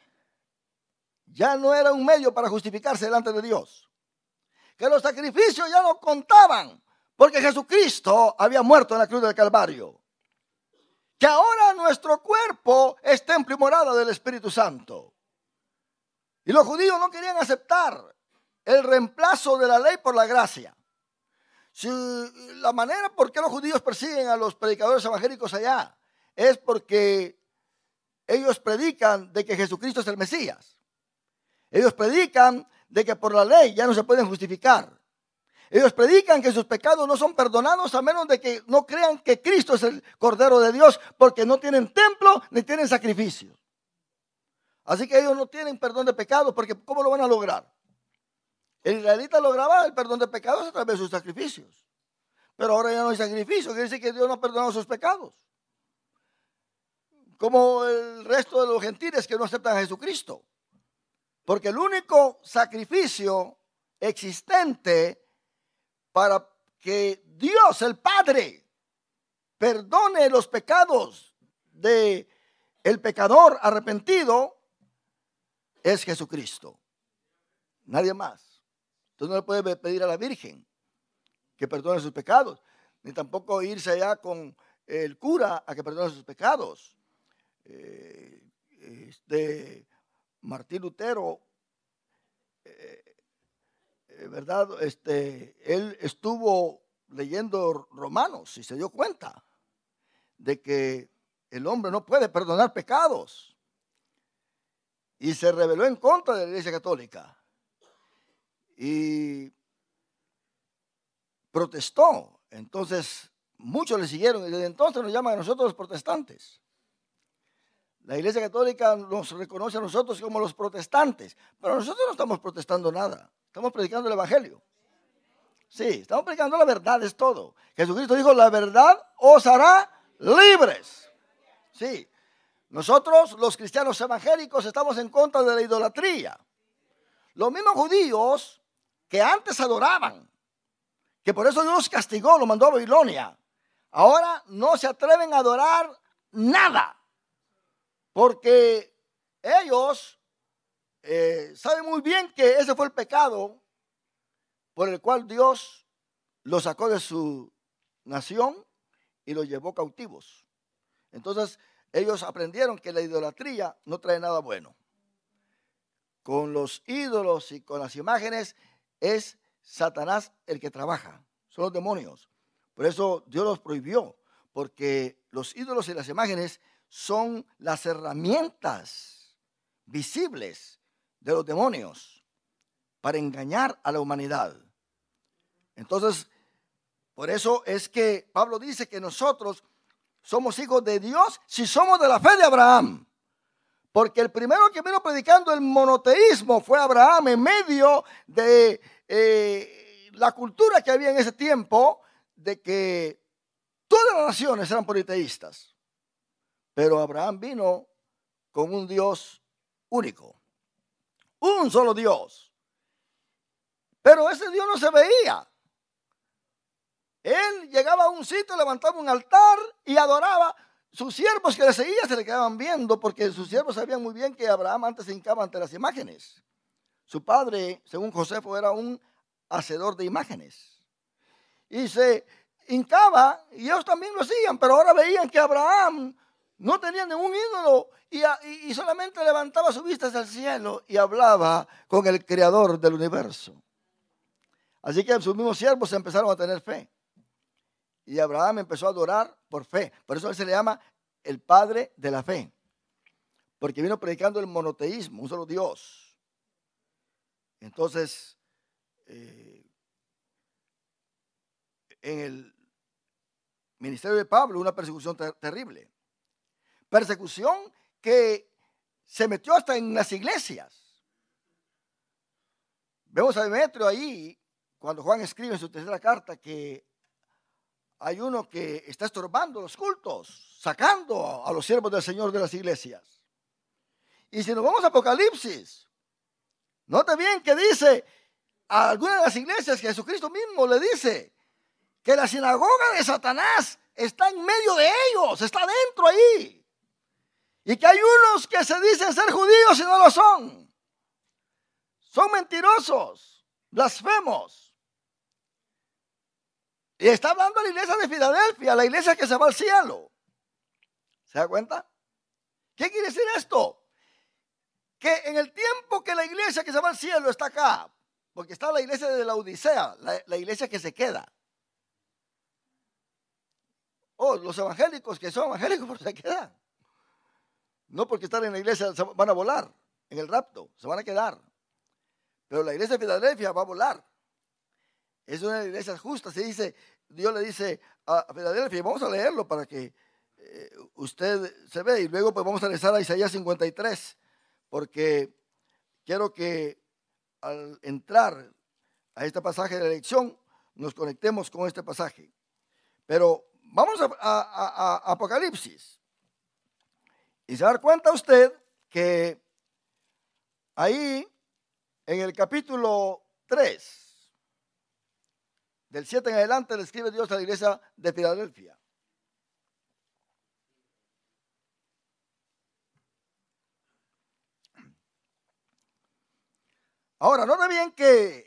ya no era un medio para justificarse delante de Dios. Que los sacrificios ya no contaban, porque Jesucristo había muerto en la cruz del Calvario. Que ahora nuestro cuerpo es templo y morada del Espíritu Santo. Y los judíos no querían aceptar el reemplazo de la ley por la gracia. Si la manera por qué los judíos persiguen a los predicadores evangélicos allá es porque ellos predican de que Jesucristo es el Mesías. Ellos predican de que por la ley ya no se pueden justificar. Ellos predican que sus pecados no son perdonados a menos de que no crean que Cristo es el Cordero de Dios, porque no tienen templo ni tienen sacrificio. Así que ellos no tienen perdón de pecados, porque ¿cómo lo van a lograr? El israelita lograba el perdón de pecados a través de sus sacrificios. Pero ahora ya no hay sacrificio, quiere decir que Dios no ha perdonado sus pecados. Como el resto de los gentiles que no aceptan a Jesucristo. Porque el único sacrificio existente para que Dios, el Padre, perdone los pecados de el pecador arrepentido es Jesucristo. Nadie más. Entonces no le puede pedir a la Virgen que perdone sus pecados, ni tampoco irse allá con el cura a que perdone sus pecados. Martín Lutero, ¿verdad? Él estuvo leyendo Romanos y se dio cuenta de que el hombre no puede perdonar pecados. Y se rebeló en contra de la Iglesia Católica. Y protestó. Entonces, muchos le siguieron y desde entonces nos llaman a nosotros los protestantes. La Iglesia Católica nos reconoce a nosotros como los protestantes, pero nosotros no estamos protestando nada. Estamos predicando el Evangelio. Sí, estamos predicando la verdad, es todo. Jesucristo dijo, la verdad os hará libres. Sí, nosotros los cristianos evangélicos estamos en contra de la idolatría. Los mismos judíos que antes adoraban, que por eso Dios castigó, lo mandó a Babilonia, ahora no se atreven a adorar nada. Porque ellos saben muy bien que ese fue el pecado por el cual Dios los sacó de su nación y los llevó cautivos. Entonces ellos aprendieron que la idolatría no trae nada bueno. Con los ídolos y con las imágenes es Satanás el que trabaja, son los demonios. Por eso Dios los prohibió, porque los ídolos y las imágenes son las herramientas visibles de los demonios para engañar a la humanidad. Entonces, por eso es que Pablo dice que nosotros somos hijos de Dios si somos de la fe de Abraham. Porque el primero que vino predicando el monoteísmo fue Abraham en medio de la cultura que había en ese tiempo de que todas las naciones eran politeístas. Pero Abraham vino con un Dios único, un solo Dios. Pero ese Dios no se veía. Él llegaba a un sitio, levantaba un altar y adoraba. Sus siervos que le seguían se le quedaban viendo porque sus siervos sabían muy bien que Abraham antes se hincaba ante las imágenes. Su padre, según Josefo, era un hacedor de imágenes. Y se hincaba y ellos también lo hacían, pero ahora veían que Abraham no tenía ningún ídolo y solamente levantaba sus vistas al cielo y hablaba con el creador del universo. Así que sus mismos siervos empezaron a tener fe. Y Abraham empezó a adorar por fe. Por eso él se le llama el padre de la fe. Porque vino predicando el monoteísmo, un solo Dios. Entonces, en el ministerio de Pablo, una persecución terrible. Persecución que se metió hasta en las iglesias. Vemos a Demetrio ahí, cuando Juan escribe en su tercera carta que hay uno que está estorbando los cultos, sacando a los siervos del Señor de las iglesias. Y si nos vamos a Apocalipsis, note bien que dice a algunas de las iglesias que Jesucristo mismo le dice que la sinagoga de Satanás está en medio de ellos, está dentro ahí. Y que hay unos que se dicen ser judíos y no lo son. Son mentirosos, blasfemos. Y está hablando a la iglesia de Filadelfia, la iglesia que se va al cielo. ¿Se da cuenta? ¿Qué quiere decir esto? Que en el tiempo que la iglesia que se va al cielo está acá, porque está la iglesia de la Odisea, la iglesia que se queda. Los evangélicos que son evangélicos pero se quedan. No porque están en la iglesia van a volar en el rapto, se van a quedar. Pero la iglesia de Filadelfia va a volar. Es una iglesia justa. Se dice, Dios le dice a Filadelfia, vamos a leerlo para que usted se vea. Y luego pues vamos a regresar a Isaías 53, porque quiero que al entrar a este pasaje de la elección nos conectemos con este pasaje. Pero vamos a Apocalipsis. Y se va a dar cuenta usted que ahí en el capítulo 3, del 7 en adelante, le escribe Dios a la iglesia de Filadelfia. Ahora, nota bien que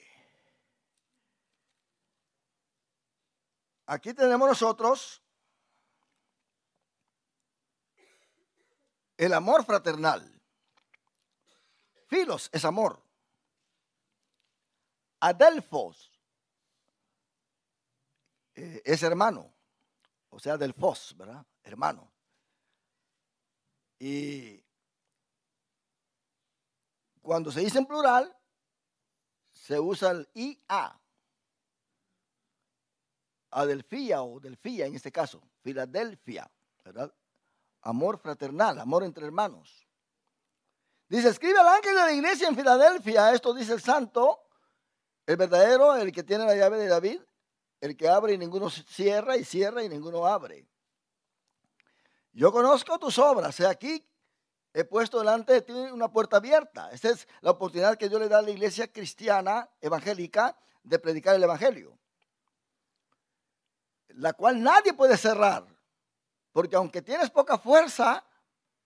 aquí tenemos nosotros el amor fraternal. Filos es amor. Adelphos es hermano, o sea, delphos, ¿verdad? Hermano. Y cuando se dice en plural, se usa el IA. Adelfía o Delfía en este caso, Filadelfia, ¿verdad? amor fraternal, amor entre hermanos. Dice, escribe al ángel de la iglesia en Filadelfia, esto dice el santo, el verdadero, el que tiene la llave de David, el que abre y ninguno cierra, y cierra y ninguno abre. Yo conozco tus obras, he aquí, he puesto delante de ti una puerta abierta. Esta es la oportunidad que Dios le da a la iglesia cristiana, evangélica, de predicar el evangelio, la cual nadie puede cerrar, porque aunque tienes poca fuerza,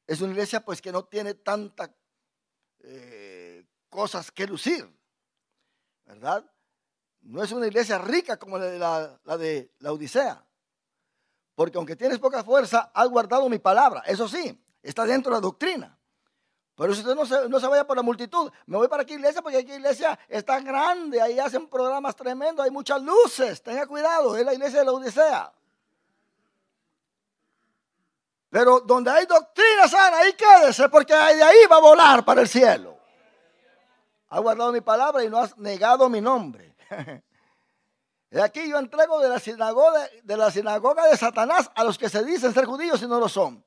es una iglesia pues que no tiene tantas cosas que lucir, ¿verdad? No es una iglesia rica como la de la Odisea, porque aunque tienes poca fuerza, has guardado mi palabra. Eso sí, está dentro de la doctrina. Pero si usted no se vaya por la multitud, me voy para aquí iglesia porque aquí iglesia está grande, ahí hacen programas tremendos, hay muchas luces, tenga cuidado, es la iglesia de la Odisea. Pero donde hay doctrina sana, ahí quédese, porque de ahí va a volar para el cielo. Has guardado mi palabra y no has negado mi nombre. De aquí yo entrego de la sinagoga de Satanás a los que se dicen ser judíos y no lo son,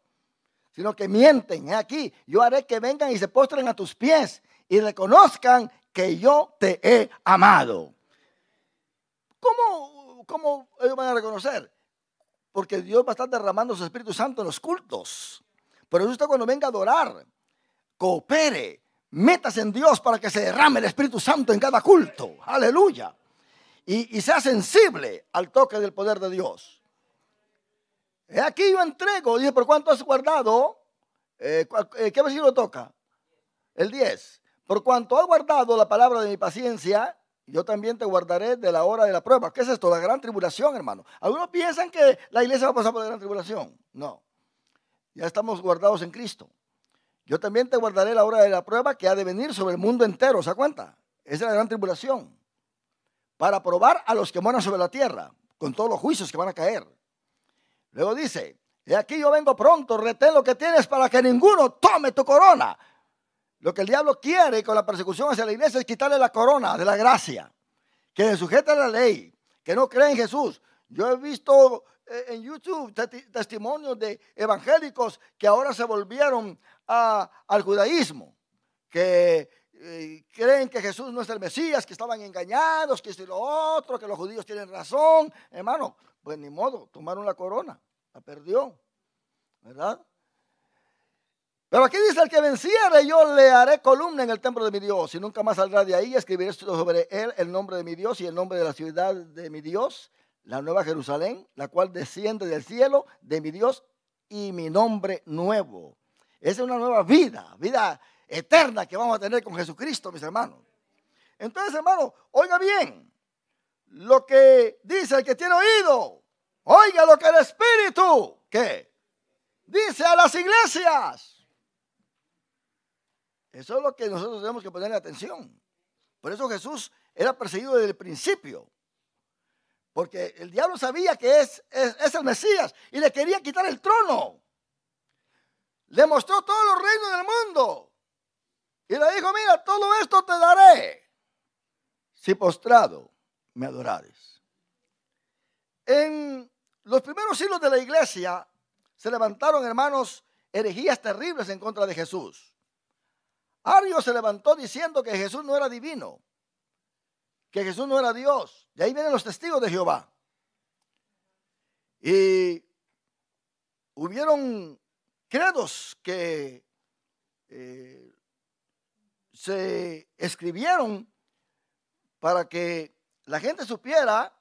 sino que mienten. Aquí yo haré que vengan y se postren a tus pies y reconozcan que yo te he amado. ¿Cómo ellos van a reconocer? Porque Dios va a estar derramando su Espíritu Santo en los cultos. Por eso usted cuando venga a adorar, coopere, métase en Dios para que se derrame el Espíritu Santo en cada culto. Aleluya. Y sea sensible al toque del poder de Dios. Aquí yo entrego, dice, ¿por cuánto has guardado? ¿Qué versículo toca? El 10. Por cuanto has guardado la palabra de mi paciencia, yo también te guardaré de la hora de la prueba. ¿Qué es esto? La gran tribulación, hermano. Algunos piensan que la iglesia va a pasar por la gran tribulación. No. Ya estamos guardados en Cristo. Yo también te guardaré la hora de la prueba que ha de venir sobre el mundo entero. ¿Se da cuenta? Esa es la gran tribulación. Para probar a los que moran sobre la tierra, con todos los juicios que van a caer. Luego dice, he aquí yo vengo pronto, retén lo que tienes para que ninguno tome tu corona. Lo que el diablo quiere con la persecución hacia la iglesia es quitarle la corona de la gracia, que se sujeta a la ley, que no cree en Jesús. Yo he visto en YouTube testimonios de evangélicos que ahora se volvieron al judaísmo, que creen que Jesús no es el Mesías, que estaban engañados, que esto y lo otro, que los judíos tienen razón. Hermano, pues ni modo, tomaron la corona, la perdió, ¿verdad? Pero aquí dice, el que venciere, yo le haré columna en el templo de mi Dios, y nunca más saldrá de ahí. Escribiré sobre él el nombre de mi Dios y el nombre de la ciudad de mi Dios, la nueva Jerusalén, la cual desciende del cielo de mi Dios, y mi nombre nuevo. Esa es una nueva vida eterna que vamos a tener con Jesucristo, mis hermanos. Entonces, hermano, oiga bien lo que dice el que tiene oído. Oiga lo que el Espíritu, ¿qué? Dice a las iglesias. Eso es lo que nosotros tenemos que ponerle atención. Por eso Jesús era perseguido desde el principio. Porque el diablo sabía que es el Mesías y le quería quitar el trono. Le mostró todos los reinos del mundo. Y le dijo, mira, todo esto te daré si postrado me adorares. En los primeros siglos de la iglesia se levantaron, hermanos, herejías terribles en contra de Jesús. Ario se levantó diciendo que Jesús no era divino, que Jesús no era Dios. De ahí vienen los testigos de Jehová. Y hubieron credos que se escribieron para que la gente supiera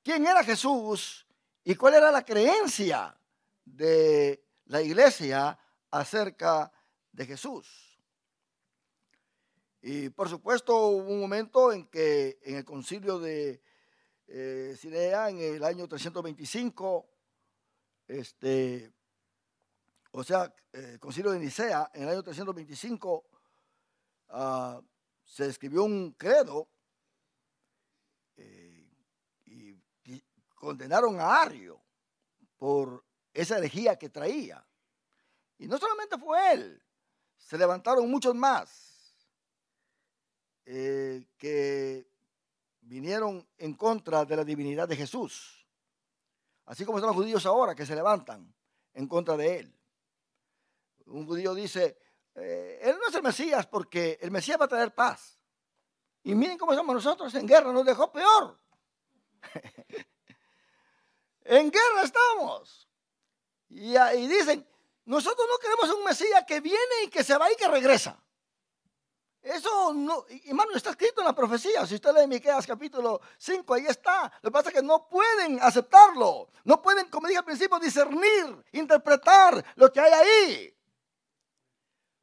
quién era Jesús y cuál era la creencia de la iglesia acerca de Jesús. Y por supuesto hubo un momento en que en el concilio de Nicea en el año 325, concilio de Nicea en el año 325, se escribió un credo y condenaron a Ario por esa herejía que traía. Y no solamente fue él, se levantaron muchos más que vinieron en contra de la divinidad de Jesús. Así como están los judíos ahora que se levantan en contra de él. Un judío dice, él no es el Mesías porque el Mesías va a traer paz. Y miren cómo somos nosotros en guerra, nos dejó peor. En guerra estamos. Y dicen, nosotros no queremos un Mesías que viene y que se va y que regresa. Eso no, hermano, está escrito en la profecía. Si usted lee Miqueas capítulo 5, ahí está. Lo que pasa es que no pueden aceptarlo. No pueden, como dije al principio, discernir, interpretar lo que hay ahí.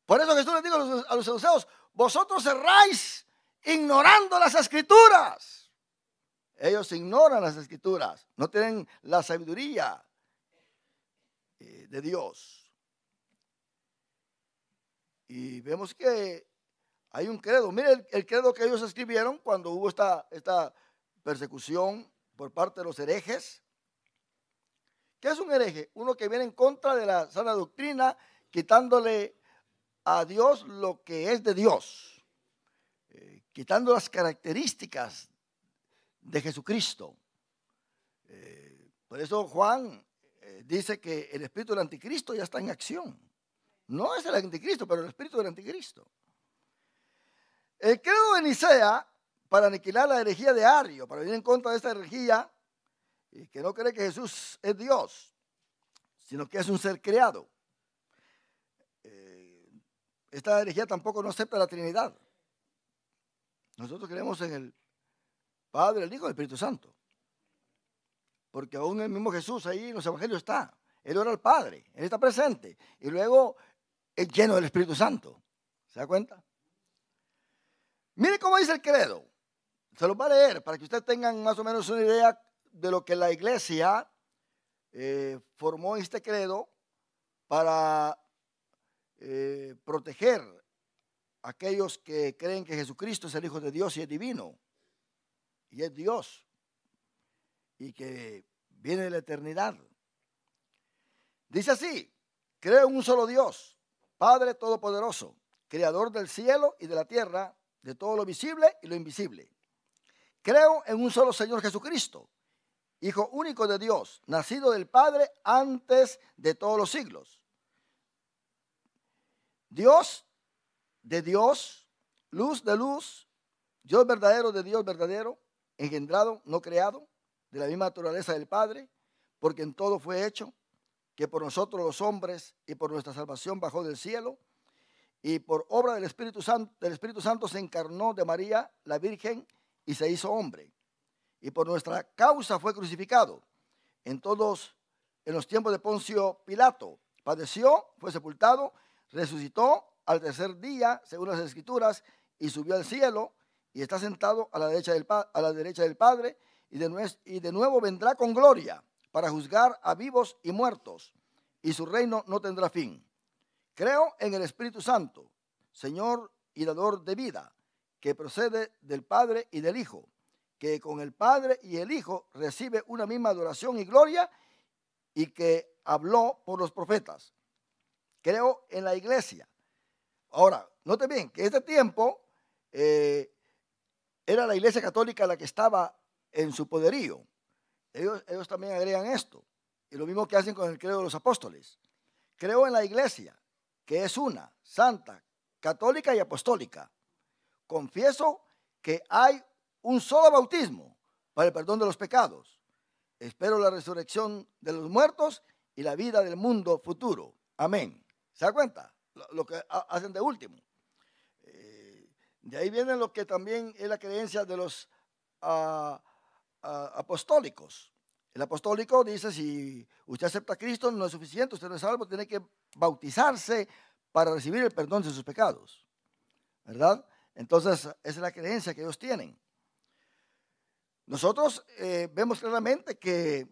Por eso Jesús les dijo a los saduceos, vosotros cerráis ignorando las escrituras. Ellos ignoran las escrituras, no tienen la sabiduría de Dios. Y vemos que hay un credo. Mire el credo que ellos escribieron cuando hubo esta persecución por parte de los herejes. ¿Qué es un hereje? Uno que viene en contra de la sana doctrina, quitándole a Dios lo que es de Dios, quitando las características de Jesucristo. Por eso Juan dice que el espíritu del anticristo ya está en acción. No es el anticristo, pero el espíritu del anticristo. El credo de Nicea, para aniquilar la herejía de Ario, para venir en contra de esta herejía, que no cree que Jesús es Dios, sino que es un ser creado. Esta herejía tampoco no acepta la Trinidad. Nosotros creemos en el Padre, el Hijo y el Espíritu Santo. Porque aún el mismo Jesús ahí en los evangelios está. Él ora al Padre, Él está presente. Y luego es lleno del Espíritu Santo. ¿Se da cuenta? Mire cómo dice el credo. Se los va a leer para que ustedes tengan más o menos una idea de lo que la iglesia formó este credo para proteger a aquellos que creen que Jesucristo es el Hijo de Dios y es divino. Y es Dios. Y que viene de la eternidad. Dice así: creo en un solo Dios, Padre Todopoderoso, Creador del cielo y de la tierra, de todo lo visible y lo invisible. Creo en un solo Señor Jesucristo, Hijo único de Dios, nacido del Padre antes de todos los siglos. Dios de Dios, luz de luz, Dios verdadero de Dios verdadero, engendrado, no creado, de la misma naturaleza del Padre, porque en todo fue hecho, que por nosotros los hombres y por nuestra salvación bajó del cielo, y por obra del Espíritu Santo se encarnó de María, la Virgen, y se hizo hombre. Y por nuestra causa fue crucificado. En los tiempos de Poncio Pilato, padeció, fue sepultado, resucitó al tercer día, según las Escrituras, y subió al cielo, y está sentado a la derecha del Padre, y de nuevo vendrá con gloria para juzgar a vivos y muertos, y su reino no tendrá fin. Creo en el Espíritu Santo, Señor y dador de vida, que procede del Padre y del Hijo, que con el Padre y el Hijo recibe una misma adoración y gloria, y que habló por los profetas. Creo en la iglesia. Ahora, note bien que este tiempo era la iglesia católica la que estaba en su poderío. Ellos también agregan esto, y lo mismo que hacen con el credo de los apóstoles. Creo en la iglesia, que es una, santa, católica y apostólica. Confieso que hay un solo bautismo para el perdón de los pecados. Espero la resurrección de los muertos y la vida del mundo futuro. Amén. ¿Se da cuenta? Lo que hacen de último. De ahí viene lo que también es la creencia de los apostólicos. El apostólico dice, si usted acepta a Cristo, no es suficiente, usted no es salvo, tiene que bautizarse para recibir el perdón de sus pecados. ¿Verdad? Entonces, esa es la creencia que ellos tienen. Nosotros vemos claramente que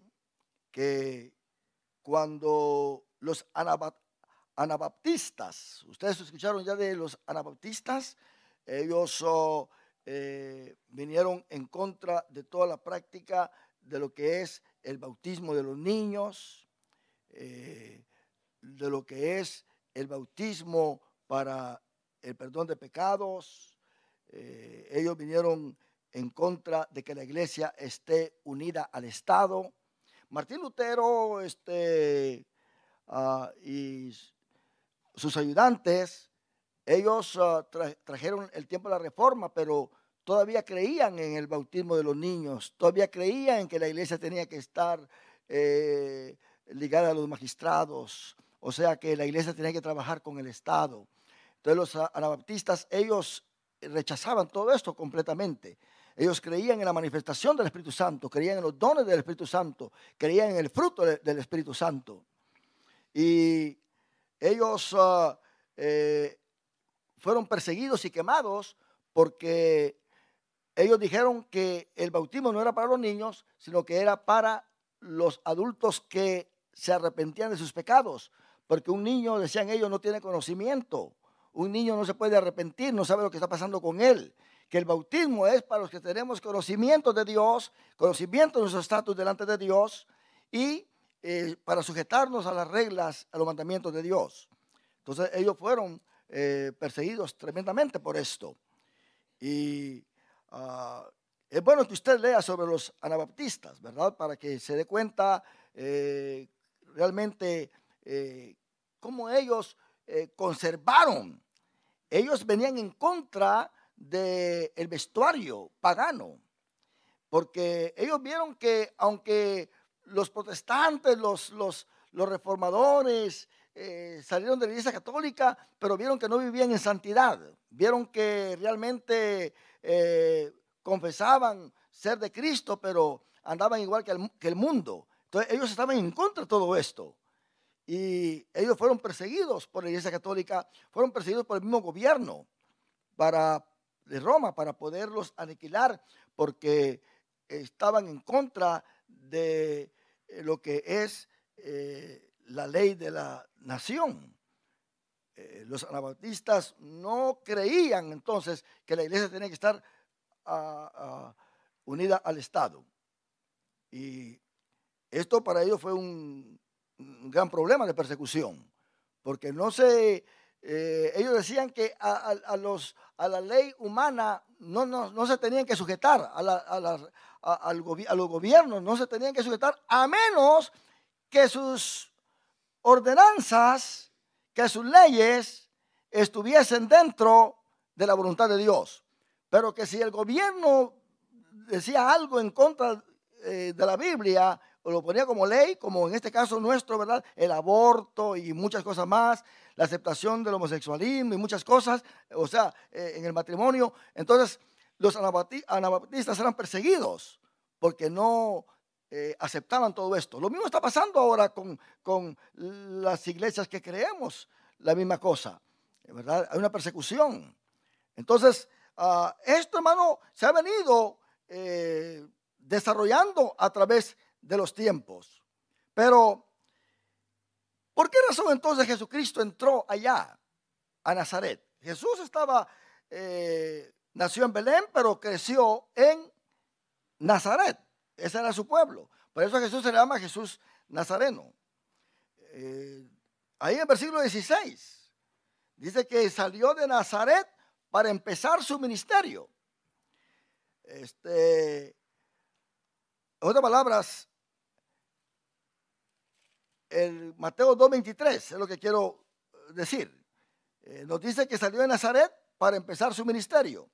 cuando los anabaptistas, ustedes escucharon ya de los anabaptistas, ellos vinieron en contra de toda la práctica de lo que es el bautismo de los niños, de lo que es el bautismo para el perdón de pecados. Ellos vinieron en contra de que la iglesia esté unida al Estado. Martín Lutero y sus ayudantes, ellos trajeron el tiempo de la reforma, pero todavía creían en el bautismo de los niños, todavía creían en que la iglesia tenía que estar ligada a los magistrados, o sea que la iglesia tenía que trabajar con el Estado. Entonces los anabaptistas, ellos rechazaban todo esto completamente. Ellos creían en la manifestación del Espíritu Santo, creían en los dones del Espíritu Santo, creían en el fruto del Espíritu Santo. Y ellos fueron perseguidos y quemados porque ellos dijeron que el bautismo no era para los niños, sino que era para los adultos que se arrepentían de sus pecados. Porque un niño, decían ellos, no tiene conocimiento. Un niño no se puede arrepentir, no sabe lo que está pasando con él. Que el bautismo es para los que tenemos conocimiento de Dios, conocimiento de nuestro estatus delante de Dios y para sujetarnos a las reglas, a los mandamientos de Dios. Entonces ellos fueron perseguidos tremendamente por esto. Y es bueno que usted lea sobre los anabaptistas, ¿verdad? Para que se dé cuenta realmente cómo ellos conservaron. Ellos venían en contra del vestuario pagano, porque ellos vieron que aunque los protestantes, los reformadores salieron de la iglesia católica, pero vieron que no vivían en santidad, vieron que realmente confesaban ser de Cristo, pero andaban igual que el mundo. Entonces ellos estaban en contra de todo esto. Y ellos fueron perseguidos por la iglesia católica, fueron perseguidos por el mismo gobierno de Roma para poderlos aniquilar, porque estaban en contra de lo que es la ley de la nación. Los anabaptistas no creían entonces que la iglesia tenía que estar unida al Estado. Y esto para ellos fue un gran problema de persecución, porque no se... ellos decían que a la ley humana no se tenían que sujetar, a los gobiernos no se tenían que sujetar, a menos que sus ordenanzas, que sus leyes estuviesen dentro de la voluntad de Dios. Pero que si el gobierno decía algo en contra de la Biblia, o lo ponía como ley, como en este caso nuestro, ¿verdad? El aborto y muchas cosas más, la aceptación del homosexualismo y muchas cosas, o sea, en el matrimonio. Entonces, los anabaptistas eran perseguidos porque no aceptaban todo esto. Lo mismo está pasando ahora con las iglesias que creemos la misma cosa, ¿verdad? Hay una persecución. Entonces, esto, hermano, se ha venido desarrollando a través de los tiempos. Pero, ¿por qué razón entonces Jesucristo entró allá a Nazaret? Jesús nació en Belén, pero creció en Nazaret. Ese era su pueblo. Por eso a Jesús se le llama Jesús Nazareno. Ahí en el versículo 16 dice que salió de Nazaret para empezar su ministerio. En otras palabras, el Mateo 2:23 es lo que quiero decir. Nos dice que salió de Nazaret para empezar su ministerio.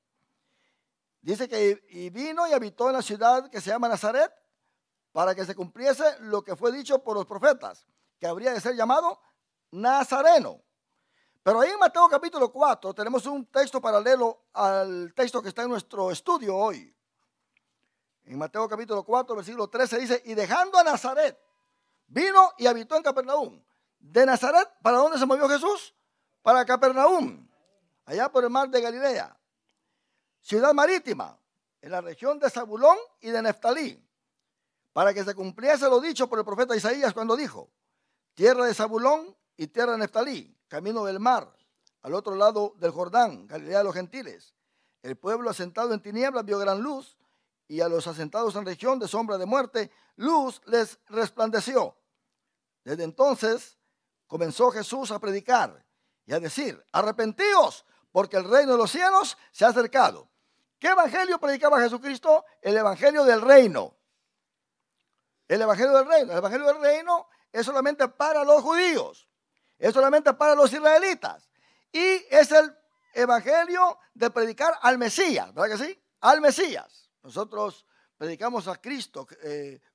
Dice que y vino y habitó en la ciudad que se llama Nazaret para que se cumpliese lo que fue dicho por los profetas, que habría de ser llamado Nazareno. Pero ahí en Mateo capítulo 4 tenemos un texto paralelo al texto que está en nuestro estudio hoy. En Mateo capítulo 4, versículo 13 dice, y dejando a Nazaret, vino y habitó en Capernaum. De Nazaret, ¿para dónde se movió Jesús? Para Capernaum, allá por el mar de Galilea. Ciudad marítima, en la región de Zabulón y de Neftalí, para que se cumpliese lo dicho por el profeta Isaías cuando dijo, tierra de Zabulón y tierra de Neftalí, camino del mar, al otro lado del Jordán, Galilea de los gentiles. El pueblo asentado en tinieblas vio gran luz, y a los asentados en región de sombra de muerte, luz les resplandeció. Desde entonces comenzó Jesús a predicar y a decir, arrepentíos, porque el reino de los cielos se ha acercado. ¿Qué evangelio predicaba Jesucristo? El evangelio del reino. El evangelio del reino. El evangelio del reino es solamente para los judíos, es solamente para los israelitas. Y es el evangelio de predicar al Mesías, ¿verdad que sí? Al Mesías. Nosotros predicamos a Cristo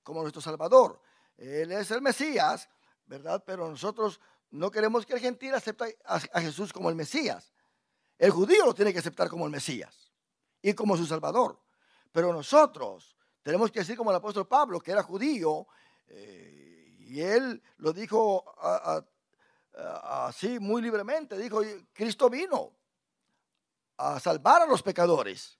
como nuestro Salvador. Él es el Mesías, ¿verdad? Pero nosotros no queremos que el gentil acepte a Jesús como el Mesías. El judío lo tiene que aceptar como el Mesías y como su Salvador. Pero nosotros tenemos que decir como el apóstol Pablo, que era judío, y él lo dijo así muy libremente. Dijo, Cristo vino a salvar a los pecadores.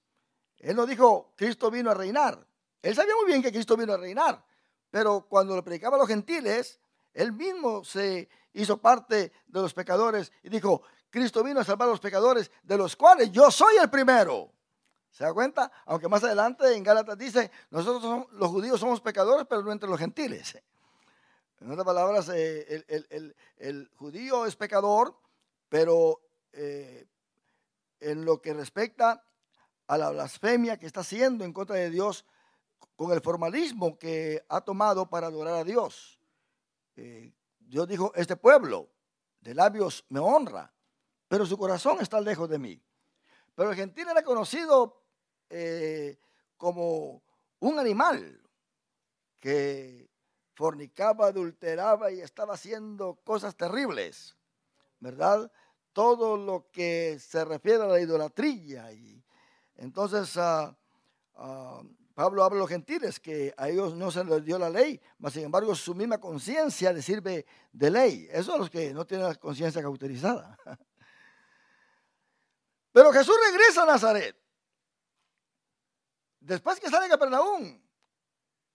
Él no dijo, Cristo vino a reinar. Él sabía muy bien que Cristo vino a reinar. Pero cuando le predicaba a los gentiles, él mismo se hizo parte de los pecadores y dijo, Cristo vino a salvar a los pecadores, de los cuales yo soy el primero. ¿Se da cuenta? Aunque más adelante en Gálatas dice, nosotros los judíos somos pecadores, pero no entre los gentiles. En otras palabras, el judío es pecador, pero en lo que respecta a la blasfemia que está haciendo en contra de Dios, con el formalismo que ha tomado para adorar a Dios. Dios dijo, este pueblo de labios me honra, pero su corazón está lejos de mí. Pero el gentil era conocido como un animal que fornicaba, adulteraba y estaba haciendo cosas terribles, ¿verdad? Todo lo que se refiere a la idolatría. Y entonces Pablo habla a los gentiles que a ellos no se les dio la ley, mas sin embargo su misma conciencia les sirve de ley. Esos son los que no tienen la conciencia cauterizada. Pero Jesús regresa a Nazaret. Después que sale de Capernaum,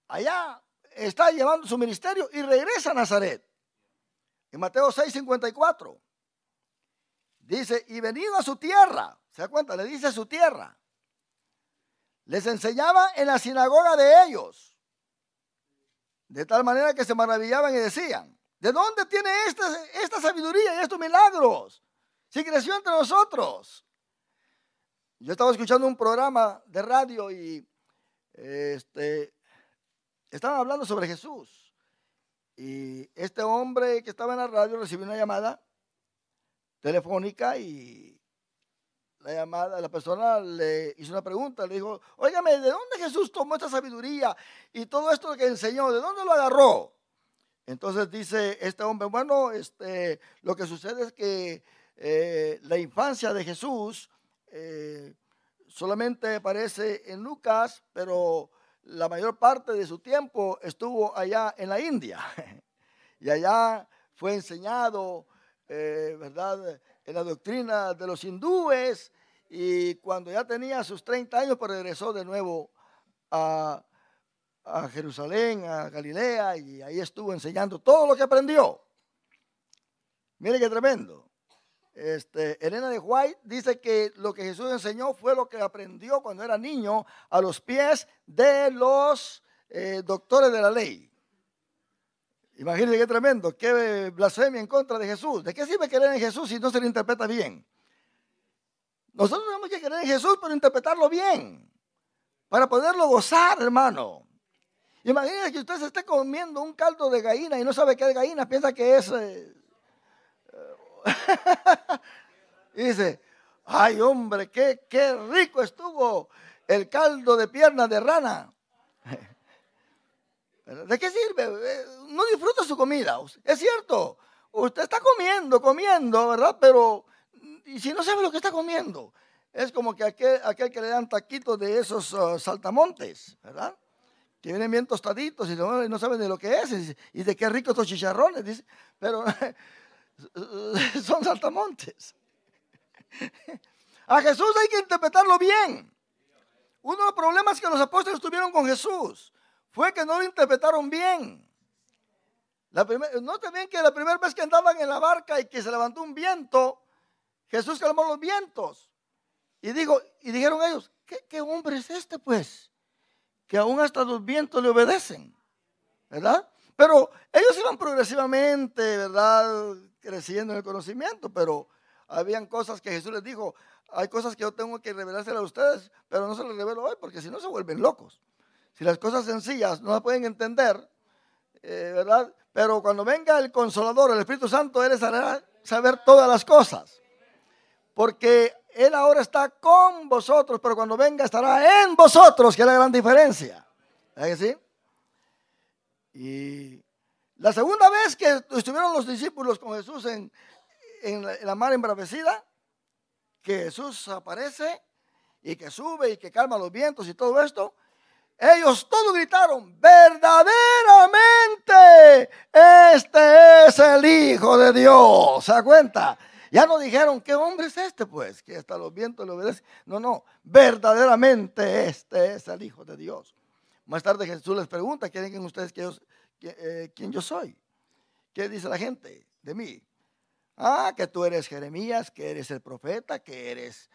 allá está llevando su ministerio y regresa a Nazaret. En Mateo 6:54 dice, y venido a su tierra, ¿se da cuenta? Le dice su tierra. Les enseñaba en la sinagoga de ellos, de tal manera que se maravillaban y decían, ¿de dónde tiene esta sabiduría y estos milagros? Si creció entre nosotros. Yo estaba escuchando un programa de radio y estaban hablando sobre Jesús. Y este hombre que estaba en la radio recibió una llamada telefónica y la persona le hizo una pregunta, le dijo, óigame, ¿de dónde Jesús tomó esta sabiduría y todo esto que enseñó? ¿De dónde lo agarró? Entonces dice este hombre, bueno, lo que sucede es que la infancia de Jesús solamente aparece en Lucas, pero la mayor parte de su tiempo estuvo allá en la India. Y allá fue enseñado, ¿verdad?, en la doctrina de los hindúes, y cuando ya tenía sus 30 años, pues regresó de nuevo a Jerusalén, a Galilea, y ahí estuvo enseñando todo lo que aprendió. Mire qué tremendo. Elena de White dice que lo que Jesús enseñó fue lo que aprendió cuando era niño a los pies de los doctores de la ley. Imagínense qué tremendo, qué blasfemia en contra de Jesús. ¿De qué sirve creer en Jesús si no se le interpreta bien? Nosotros tenemos que creer en Jesús, pero interpretarlo bien, para poderlo gozar, hermano. Imagínense que usted se esté comiendo un caldo de gallina y no sabe qué es gallina, piensa que es... y dice, ay hombre, qué rico estuvo el caldo de pierna de rana. ¿De qué sirve? No disfruta su comida. Es cierto, usted está comiendo, ¿verdad? Pero, ¿y si no sabe lo que está comiendo? Es como que aquel que le dan taquitos de esos saltamontes, ¿verdad? Que vienen bien tostaditos y no saben de lo que es. Y de qué ricos estos chicharrones, dice. Pero son saltamontes. A Jesús hay que interpretarlo bien. Uno de los problemas que los apóstoles tuvieron con Jesús fue que no lo interpretaron bien. Noten bien que la primera vez que andaban en la barca y que se levantó un viento, Jesús calmó los vientos. Y dijeron ellos, ¿qué hombre es este pues? Que aún hasta los vientos le obedecen, ¿verdad? Pero ellos iban progresivamente, ¿verdad?, creciendo en el conocimiento, pero habían cosas que Jesús les dijo, hay cosas que yo tengo que revelárselas a ustedes, pero no se las revelo hoy porque si no se vuelven locos. Si las cosas sencillas no las pueden entender, ¿verdad? pero cuando venga el Consolador, el Espíritu Santo, Él les hará saber todas las cosas. Porque Él ahora está con vosotros, pero cuando venga estará en vosotros, que es la gran diferencia. ¿Verdad que sí? Y la segunda vez que estuvieron los discípulos con Jesús en la mar embravecida, que Jesús aparece y que sube y que calma los vientos y todo esto, ellos todos gritaron: verdaderamente este es el Hijo de Dios. ¿Se da cuenta? Ya no dijeron: ¿qué hombre es este pues? Que hasta los vientos le obedecen. No, verdaderamente este es el Hijo de Dios. Más tarde Jesús les pregunta: ¿quién creen ustedes quién yo soy? ¿Qué dice la gente de mí? Ah, que tú eres Jeremías, que eres el profeta, que eres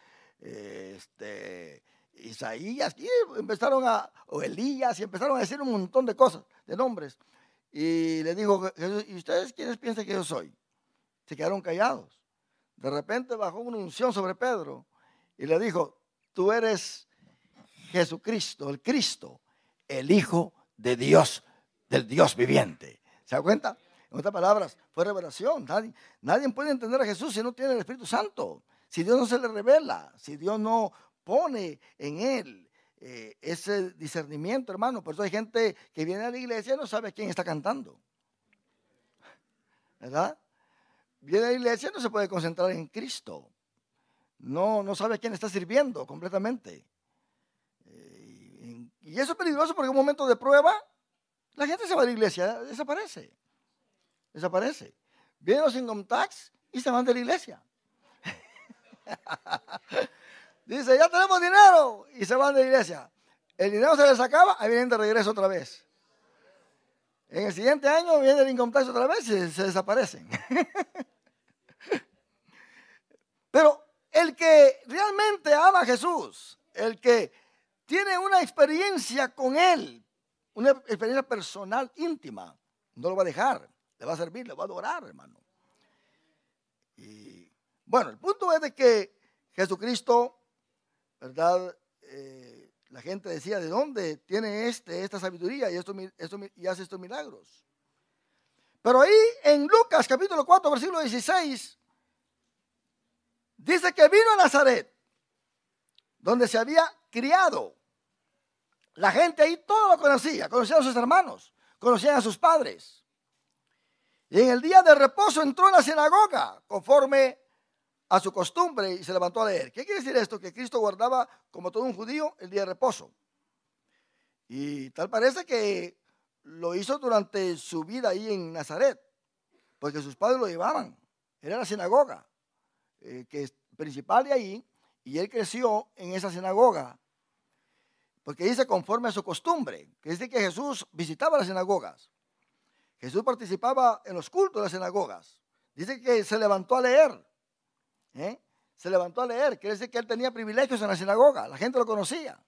Isaías, y empezaron o Elías, y empezaron a decir un montón de cosas, de nombres. Y le dijo Jesús: ¿y ustedes quiénes piensan que yo soy? Se quedaron callados. De repente bajó una unción sobre Pedro y le dijo: tú eres Jesucristo, el Cristo, el Hijo de Dios, del Dios viviente. ¿Se da cuenta? En otras palabras, fue revelación. Nadie puede entender a Jesús si no tiene el Espíritu Santo. Si Dios no se le revela, si Dios no pone en él ese discernimiento, hermano. Por eso hay gente que viene a la iglesia y no sabe quién está cantando, ¿verdad? Viene a la iglesia y no se puede concentrar en Cristo. No sabe a quién está sirviendo completamente. Y eso es peligroso porque en un momento de prueba la gente se va de la iglesia, desaparece. Vienen los income tax y se van de la iglesia. Dice: ya tenemos dinero, y se van de la iglesia. El dinero se les acaba, ahí vienen de regreso otra vez. En el siguiente año viene el income tax otra vez y se desaparecen. Pero el que realmente ama a Jesús, el que tiene una experiencia con Él, una experiencia personal, íntima, no lo va a dejar, le va a servir, le va a adorar, hermano. Y bueno, el punto es de que Jesucristo, ¿verdad? La gente decía: ¿de dónde tiene esta sabiduría y hace estos milagros? Pero ahí en Lucas capítulo 4, versículo 16, dice que vino a Nazaret, donde se había criado. La gente ahí todo lo conocía a sus hermanos, conocían a sus padres. Y en el día de reposo entró en la sinagoga conforme a su costumbre y se levantó a leer. ¿Qué quiere decir esto? Que Cristo guardaba, como todo un judío, el día de reposo. Y tal parece que lo hizo durante su vida ahí en Nazaret, porque sus padres lo llevaban. Era la sinagoga que es principal de ahí, y él creció en esa sinagoga. Porque dice conforme a su costumbre, que dice que Jesús visitaba las sinagogas. Jesús participaba en los cultos de las sinagogas. Dice que se levantó a leer. Se levantó a leer. Quiere decir que él tenía privilegios en la sinagoga. La gente lo conocía.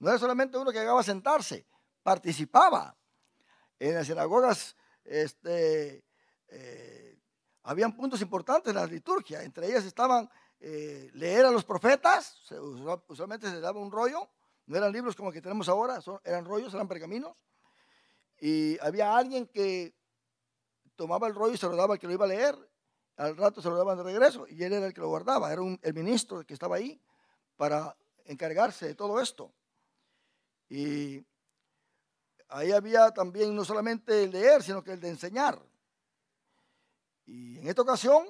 No era solamente uno que llegaba a sentarse. Participaba. En las sinagogas habían puntos importantes en la liturgia. Entre ellas estaban leer a los profetas. Usualmente se daba un rollo. No eran libros como que tenemos ahora. Eran rollos, eran pergaminos. Y había alguien que tomaba el rollo y se lo daba al que lo iba a leer. Al rato se lo daban de regreso y él era el que lo guardaba. Era el ministro que estaba ahí para encargarse de todo esto. Y ahí había también no solamente el leer, sino que el de enseñar. Y en esta ocasión,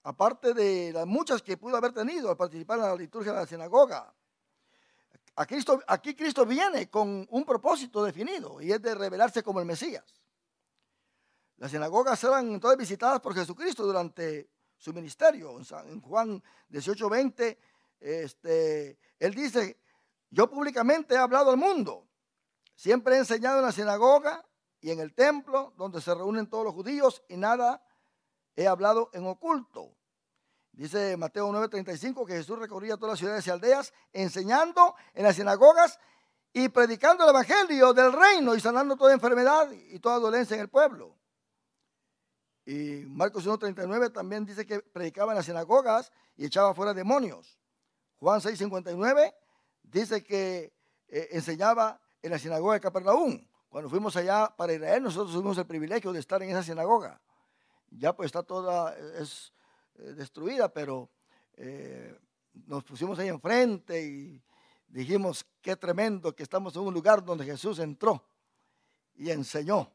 aparte de las muchas que pudo haber tenido al participar en la liturgia de la sinagoga, aquí Cristo viene con un propósito definido, y es de revelarse como el Mesías. Las sinagogas eran entonces visitadas por Jesucristo durante su ministerio. En Juan 18:20, él dice: yo públicamente he hablado al mundo. Siempre he enseñado en la sinagoga y en el templo donde se reúnen todos los judíos, y nada he hablado en oculto. Dice Mateo 9:35 que Jesús recorría todas las ciudades y aldeas, enseñando en las sinagogas y predicando el evangelio del reino y sanando toda enfermedad y toda dolencia en el pueblo. Y Marcos 1:39 también dice que predicaba en las sinagogas y echaba fuera demonios. Juan 6:59 dice que enseñaba en la sinagoga de Capernaum. Cuando fuimos allá para Israel, nosotros tuvimos el privilegio de estar en esa sinagoga. Ya pues está toda, es destruida, pero nos pusimos ahí enfrente y dijimos, qué tremendo que estamos en un lugar donde Jesús entró y enseñó.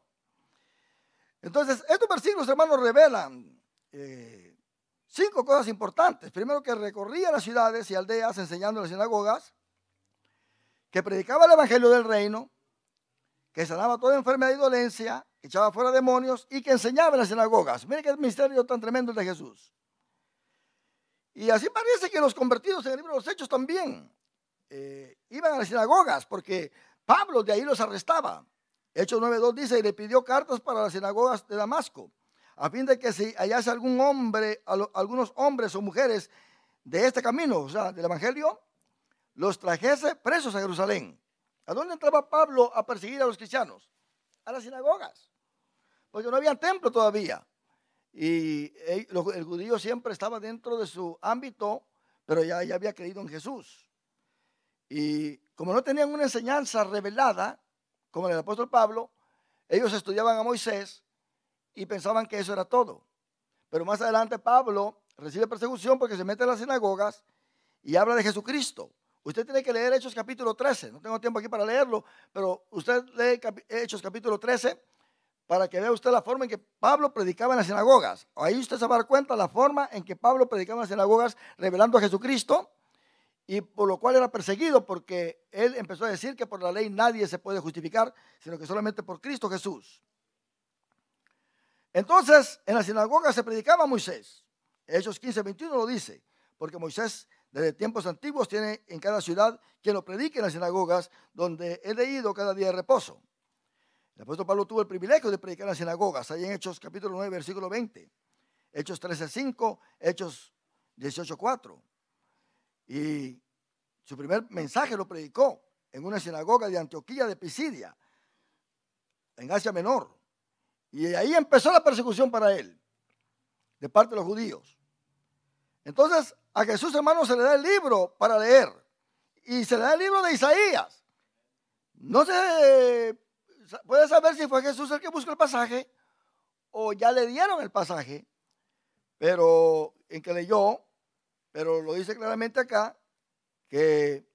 Entonces, estos versículos, hermanos, revelan 5 cosas importantes. Primero, que recorría las ciudades y aldeas enseñando en las sinagogas, que predicaba el evangelio del reino, que sanaba toda enfermedad y dolencia, que echaba fuera demonios y que enseñaba en las sinagogas. Miren qué misterio tan tremendo el de Jesús. Y así parece que los convertidos en el libro de los Hechos también iban a las sinagogas, porque Pablo de ahí los arrestaba. Hechos 9:2 dice, y le pidió cartas para las sinagogas de Damasco, a fin de que si hallase algún hombre, algunos hombres o mujeres de este camino, o sea, del evangelio, los trajese presos a Jerusalén. ¿A dónde entraba Pablo a perseguir a los cristianos? A las sinagogas, porque no había templo todavía. Y el judío siempre estaba dentro de su ámbito, pero ya había creído en Jesús. Y como no tenían una enseñanza revelada, como el apóstol Pablo, ellos estudiaban a Moisés y pensaban que eso era todo. Pero más adelante Pablo recibe persecución porque se mete en las sinagogas y habla de Jesucristo. Usted tiene que leer Hechos capítulo 13. No tengo tiempo aquí para leerlo, pero usted lee Hechos capítulo 13 para que vea usted la forma en que Pablo predicaba en las sinagogas. Ahí usted se va a dar cuenta la forma en que Pablo predicaba en las sinagogas revelando a Jesucristo, y por lo cual era perseguido, porque él empezó a decir que por la ley nadie se puede justificar, sino que solamente por Cristo Jesús. Entonces, en las sinagogas se predicaba a Moisés. Hechos 15:21 lo dice, porque Moisés desde tiempos antiguos tiene en cada ciudad quien lo predique en las sinagogas, donde he leído cada día de reposo. El apóstol Pablo tuvo el privilegio de predicar en las sinagogas, ahí en Hechos capítulo 9, versículo 20, Hechos 13:5, Hechos 18:4. Y su primer mensaje lo predicó en una sinagoga de Antioquía de Pisidia, en Asia Menor. Y ahí empezó la persecución para él, de parte de los judíos. Entonces, a Jesús, hermano, se le da el libro para leer. Y se le da el libro de Isaías. No se puede saber si fue Jesús el que buscó el pasaje o ya le dieron el pasaje, pero en que leyó, pero lo dice claramente acá, que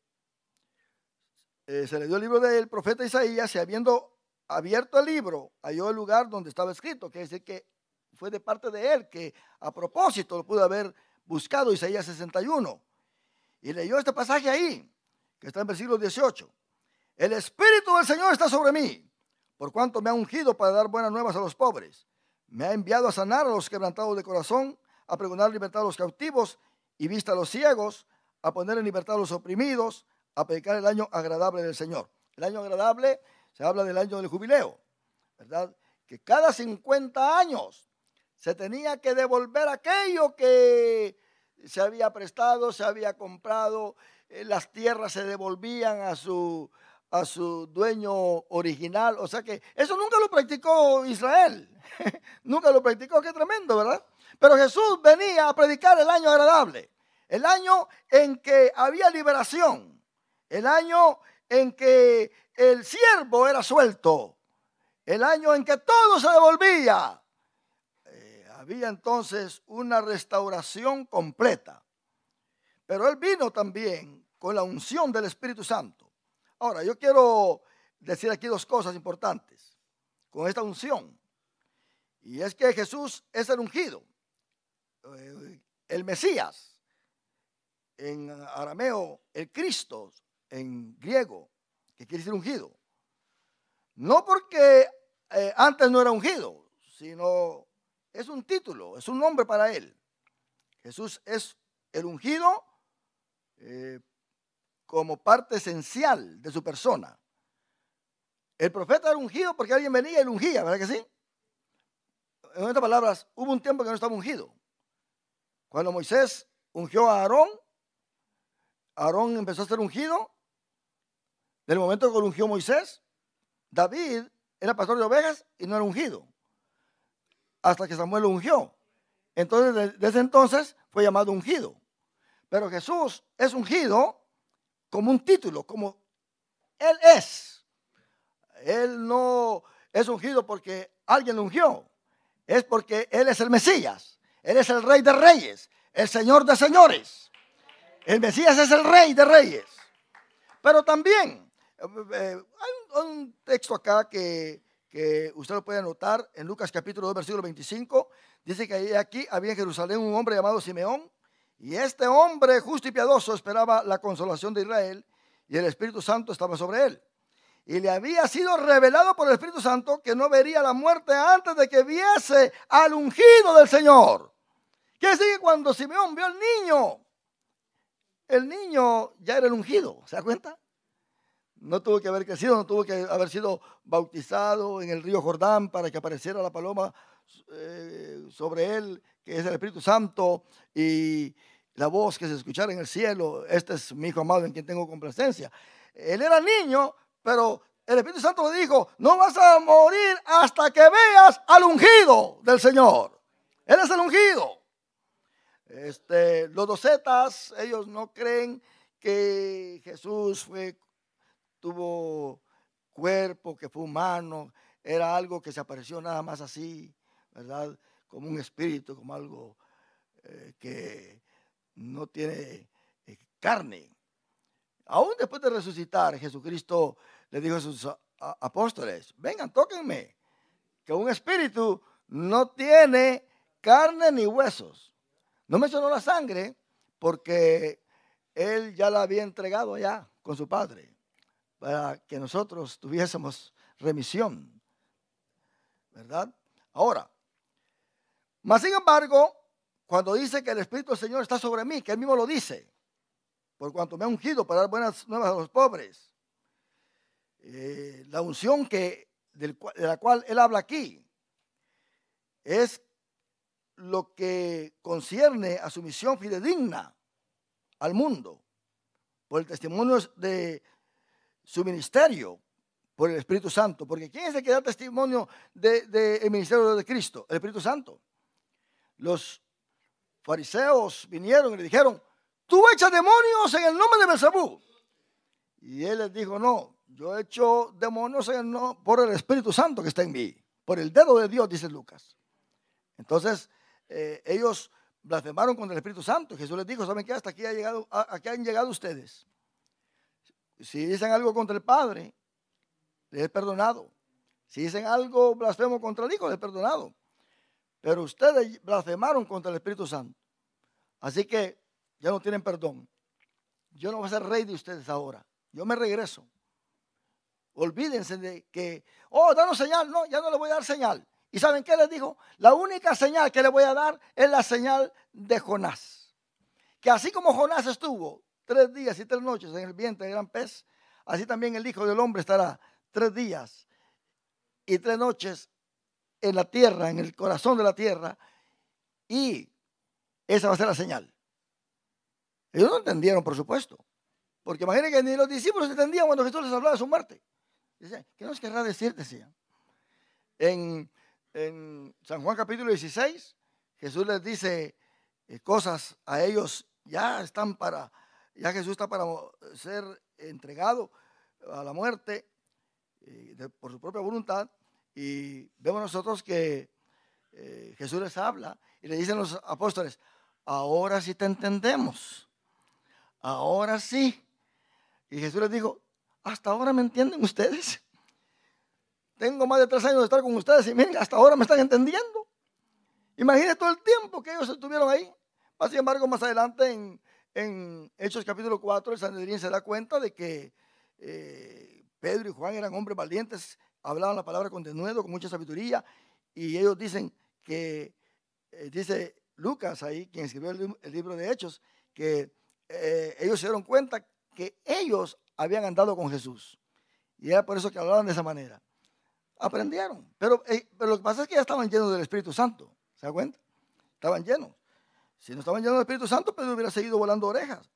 se le dio el libro del profeta Isaías, y habiendo abierto el libro, halló el lugar donde estaba escrito, que es decir que fue de parte de él, que a propósito lo pudo haber buscado, Isaías 61, y leyó este pasaje ahí, que está en versículo 18. El Espíritu del Señor está sobre mí, por cuanto me ha ungido para dar buenas nuevas a los pobres. Me ha enviado a sanar a los quebrantados de corazón, a pregonar libertad a los cautivos y vista a los ciegos, a poner en libertad a los oprimidos, a predicar el año agradable del Señor. El año agradable, se habla del año del jubileo, ¿verdad? Que cada 50 años se tenía que devolver aquello que se había prestado, se había comprado, las tierras se devolvían a su dueño original. O sea que eso nunca lo practicó Israel, nunca lo practicó. Qué tremendo, ¿verdad? Pero Jesús venía a predicar el año agradable, el año en que había liberación, el año en que el siervo era suelto, el año en que todo se devolvía. Había entonces una restauración completa. Pero él vino también con la unción del Espíritu Santo. Ahora, yo quiero decir aquí 2 cosas importantes con esta unción. Y es que Jesús es el ungido, el Mesías, en arameo, el Cristo, en griego, que quiere decir ungido. No porque antes no era ungido, sino es un título, es un nombre para él. Jesús es el ungido como parte esencial de su persona. El profeta era ungido porque alguien venía y lo ungía, ¿verdad que sí? En otras palabras, hubo un tiempo que no estaba ungido. Cuando Moisés ungió a Aarón, Aarón empezó a ser ungido. Del momento que lo ungió Moisés, David era pastor de ovejas y no era ungido, hasta que Samuel lo ungió. Entonces, desde entonces fue llamado ungido. Pero Jesús es ungido como un título, como Él es. Él no es ungido porque alguien lo ungió. Es porque Él es el Mesías. Él es el Rey de Reyes, el Señor de Señores. El Mesías es el Rey de Reyes. Pero también hay un texto acá que usted lo puede anotar en Lucas capítulo 2, versículo 25. Dice que aquí había en Jerusalén un hombre llamado Simeón. Y este hombre justo y piadoso esperaba la consolación de Israel. Y el Espíritu Santo estaba sobre él. Y le había sido revelado por el Espíritu Santo que no vería la muerte antes de que viese al ungido del Señor. Quiere decir que cuando Simeón vio al niño, el niño ya era el ungido. ¿Se da cuenta? No tuvo que haber crecido, no tuvo que haber sido bautizado en el río Jordán para que apareciera la paloma sobre él, que es el Espíritu Santo, y la voz que se escuchara en el cielo: este es mi hijo amado en quien tengo complacencia. Él era niño, pero el Espíritu Santo le dijo: no vas a morir hasta que veas al ungido del Señor. Él es el ungido. Los docetas, ellos no creen que Jesús tuvo cuerpo, que fue humano, era algo que se apareció nada más así, ¿verdad? Como un espíritu, como algo que no tiene carne. Aún después de resucitar, Jesucristo le dijo a sus apóstoles: vengan, tóquenme, que un espíritu no tiene carne ni huesos. No mencionó la sangre porque él ya la había entregado ya con su Padre, para que nosotros tuviésemos remisión, ¿verdad? Ahora, mas sin embargo, cuando dice que el Espíritu del Señor está sobre mí, que Él mismo lo dice, por cuanto me ha ungido para dar buenas nuevas a los pobres, la unción de la cual Él habla aquí es lo que concierne a su misión fidedigna al mundo, por el testimonio de su ministerio, por el Espíritu Santo. Porque ¿quién es el que da testimonio del ministerio de Cristo? El Espíritu Santo. Los fariseos vinieron y le dijeron: tú echas demonios en el nombre de Belzebú. Y él les dijo: no, yo echo demonios por el Espíritu Santo que está en mí, por el dedo de Dios, dice Lucas. Entonces ellos blasfemaron contra el Espíritu Santo. Jesús les dijo: ¿saben qué? Hasta aquí han llegado ustedes. Si dicen algo contra el Padre, les es perdonado. Si dicen algo blasfemo contra el Hijo, les es perdonado. Pero ustedes blasfemaron contra el Espíritu Santo. Así que ya no tienen perdón. Yo no voy a ser rey de ustedes ahora. Yo me regreso. Olvídense de que, danos señal. No, ya no les voy a dar señal. ¿Y saben qué les dijo? La única señal que les voy a dar es la señal de Jonás. Que así como Jonás estuvo 3 días y 3 noches en el vientre del gran pez, así también el Hijo del Hombre estará 3 días y 3 noches en la tierra, en el corazón de la tierra, y esa va a ser la señal. Ellos no entendieron, por supuesto, porque imaginen que ni los discípulos entendían cuando Jesús les hablaba de su muerte. Dicen: ¿qué nos querrá decir? Decían. En San Juan capítulo 16, Jesús les dice cosas a ellos. Ya Jesús está para ser entregado a la muerte por su propia voluntad. Y vemos nosotros que Jesús les habla y le dicen los apóstoles: ahora sí te entendemos, ahora sí. Y Jesús les dijo: ¿hasta ahora me entienden ustedes? Tengo más de 3 años de estar con ustedes y miren, hasta ahora me están entendiendo. Imagínense todo el tiempo que ellos estuvieron ahí. Sin embargo, más adelante en Hechos capítulo 4, el Sanedrín se da cuenta de que Pedro y Juan eran hombres valientes, hablaban la palabra con denuedo, con mucha sabiduría, y ellos dicen que, dice Lucas ahí, quien escribió el libro de Hechos, que ellos se dieron cuenta que ellos habían andado con Jesús, y era por eso que hablaban de esa manera. Aprendieron, pero lo que pasa es que ya estaban llenos del Espíritu Santo. ¿Se da cuenta? Estaban llenos. Si no estaban llenos del Espíritu Santo, Pedro hubiera seguido volando orejas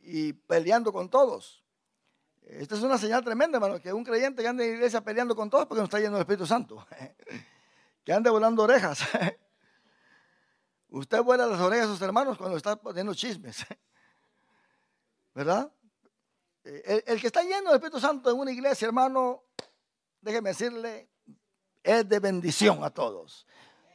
y peleando con todos. Esta es una señal tremenda, hermano, que un creyente que ande en la iglesia peleando con todos porque no está lleno del Espíritu Santo. Que ande volando orejas. Usted vuela las orejas a sus hermanos cuando está poniendo chismes. ¿Verdad? El que está lleno del Espíritu Santo en una iglesia, hermano, déjeme decirle, es de bendición a todos.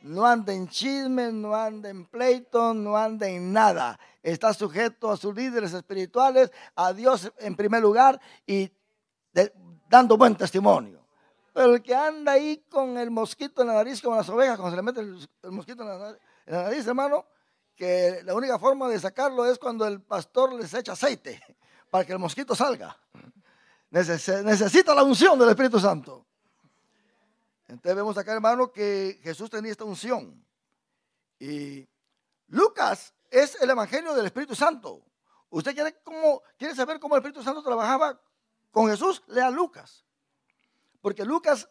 No anda en chismes, no anda en pleitos, no anda en nada. Está sujeto a sus líderes espirituales, a Dios en primer lugar y dando buen testimonio. Pero el que anda ahí con el mosquito en la nariz, como las ovejas, cuando se le mete el mosquito en la nariz, hermano, que la única forma de sacarlo es cuando el pastor les echa aceite para que el mosquito salga. Necesita la unción del Espíritu Santo. Entonces vemos acá, hermano, que Jesús tenía esta unción. Y Lucas es el evangelio del Espíritu Santo. ¿Usted quiere saber cómo el Espíritu Santo trabajaba con Jesús? Lea Lucas. Porque Lucas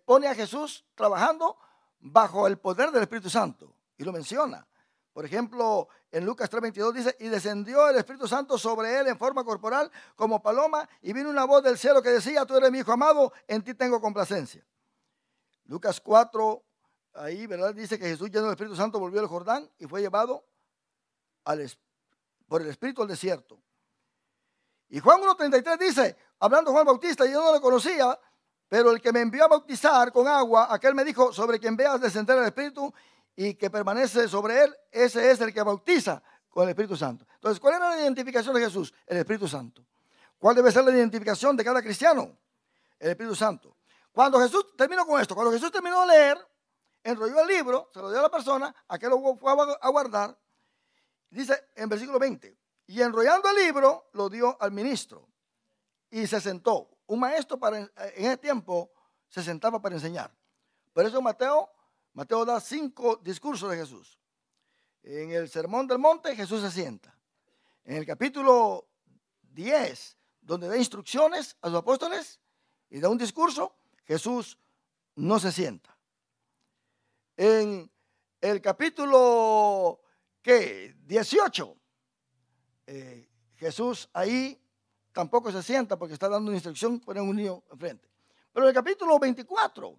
pone a Jesús trabajando bajo el poder del Espíritu Santo. Y lo menciona. Por ejemplo, en Lucas 3:22 dice, y descendió el Espíritu Santo sobre él en forma corporal como paloma, y vino una voz del cielo que decía, tú eres mi hijo amado, en ti tengo complacencia. Lucas 4, ahí, ¿verdad? Dice que Jesús, lleno del Espíritu Santo, volvió al Jordán y fue llevado por el Espíritu al desierto. Y Juan 1:33 dice, hablando Juan Bautista, yo no lo conocía, pero el que me envió a bautizar con agua, aquel me dijo, sobre quien veas descender el Espíritu y que permanece sobre él, ese es el que bautiza con el Espíritu Santo. Entonces, ¿cuál era la identificación de Jesús? El Espíritu Santo. ¿Cuál debe ser la identificación de cada cristiano? El Espíritu Santo. Cuando Jesús terminó con esto, cuando Jesús terminó de leer, enrolló el libro, se lo dio a la persona, aquel lo fue a guardar, dice en versículo 20, y enrollando el libro, lo dio al ministro y se sentó. Un maestro en ese tiempo se sentaba para enseñar. Por eso Mateo da 5 discursos de Jesús. En el Sermón del Monte, Jesús se sienta. En el capítulo 10, donde da instrucciones a sus apóstoles y da un discurso, Jesús no se sienta. En el capítulo 18, Jesús ahí tampoco se sienta porque está dando una instrucción, pone un niño enfrente. Pero en el capítulo 24,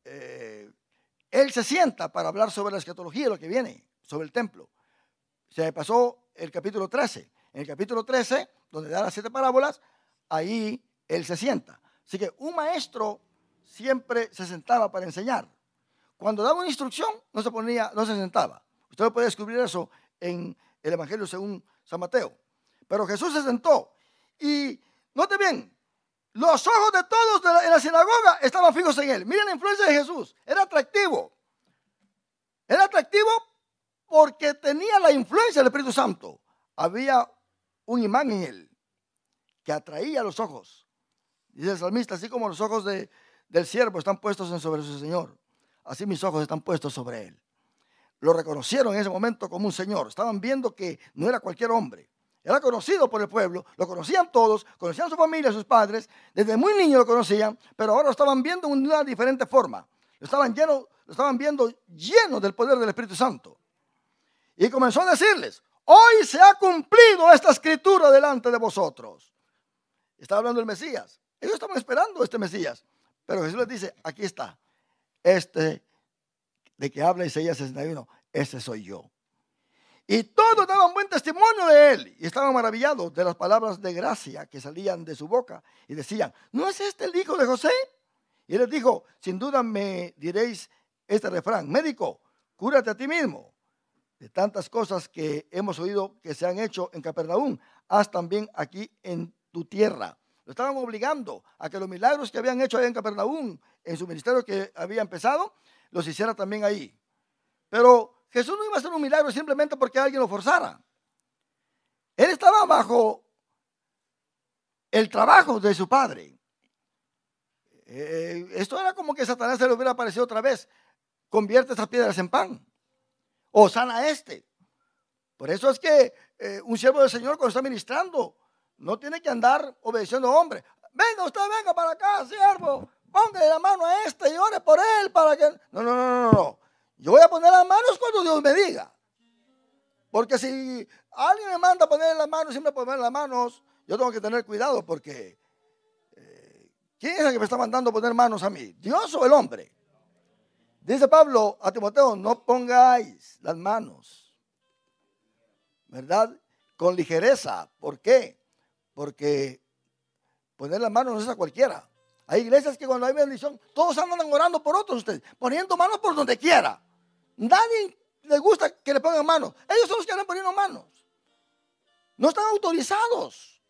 él se sienta para hablar sobre la escatología, lo que viene, sobre el templo. Se pasó el capítulo 13. En el capítulo 13, donde da las 7 parábolas, ahí él se sienta. Así que un maestro siempre se sentaba para enseñar. Cuando daba una instrucción, no se sentaba. Usted puede descubrir eso en el Evangelio según San Mateo. Pero Jesús se sentó. Y note bien, los ojos de todos en la sinagoga estaban fijos en él. Miren la influencia de Jesús. Era atractivo. Era atractivo porque tenía la influencia del Espíritu Santo. Había un imán en él que atraía los ojos. Dice el salmista, así como los ojos del siervo están puestos sobre su Señor, así mis ojos están puestos sobre él. Lo reconocieron en ese momento como un Señor. Estaban viendo que no era cualquier hombre. Era conocido por el pueblo, lo conocían todos, conocían su familia, sus padres, desde muy niño lo conocían, pero ahora lo estaban viendo de una diferente forma. Lo estaban viendo lleno del poder del Espíritu Santo. Y comenzó a decirles, hoy se ha cumplido esta escritura delante de vosotros. Estaba hablando el Mesías. Ellos estaban esperando este Mesías. Pero Jesús les dice, aquí está. Este de que habla Isaías 61, ese soy yo. Y todos daban buen testimonio de él. Y estaban maravillados de las palabras de gracia que salían de su boca. Y decían, ¿no es este el hijo de José? Y él les dijo, sin duda me diréis este refrán, médico, cúrate a ti mismo. De tantas cosas que hemos oído que se han hecho en Capernaum, haz también aquí en tu tierra. Lo estaban obligando a que los milagros que habían hecho allá en Capernaum, en su ministerio que había empezado, los hiciera también ahí. Pero Jesús no iba a hacer un milagro simplemente porque alguien lo forzara. Él estaba bajo el trabajo de su padre. Esto era como que Satanás se le hubiera aparecido otra vez. Convierte estas piedras en pan. O sana a este. Por eso es que un siervo del Señor cuando está ministrando no tiene que andar obedeciendo a hombres. Venga, usted venga para acá, siervo. Póngale la mano a este y ore por él para que... No. Yo voy a poner las manos cuando Dios me diga. Porque si alguien me manda a poner las manos, siempre poner las manos, yo tengo que tener cuidado porque ¿quién es el que me está mandando a poner manos a mí? ¿Dios o el hombre? Dice Pablo a Timoteo, no pongáis las manos, ¿verdad? Con ligereza. ¿Por qué? Porque poner las manos no es a cualquiera. Hay iglesias que cuando hay bendición, todos andan orando por otros ustedes, poniendo manos por donde quiera. Nadie les gusta que le pongan manos. Ellos son los que andan poniendo manos. No están autorizados,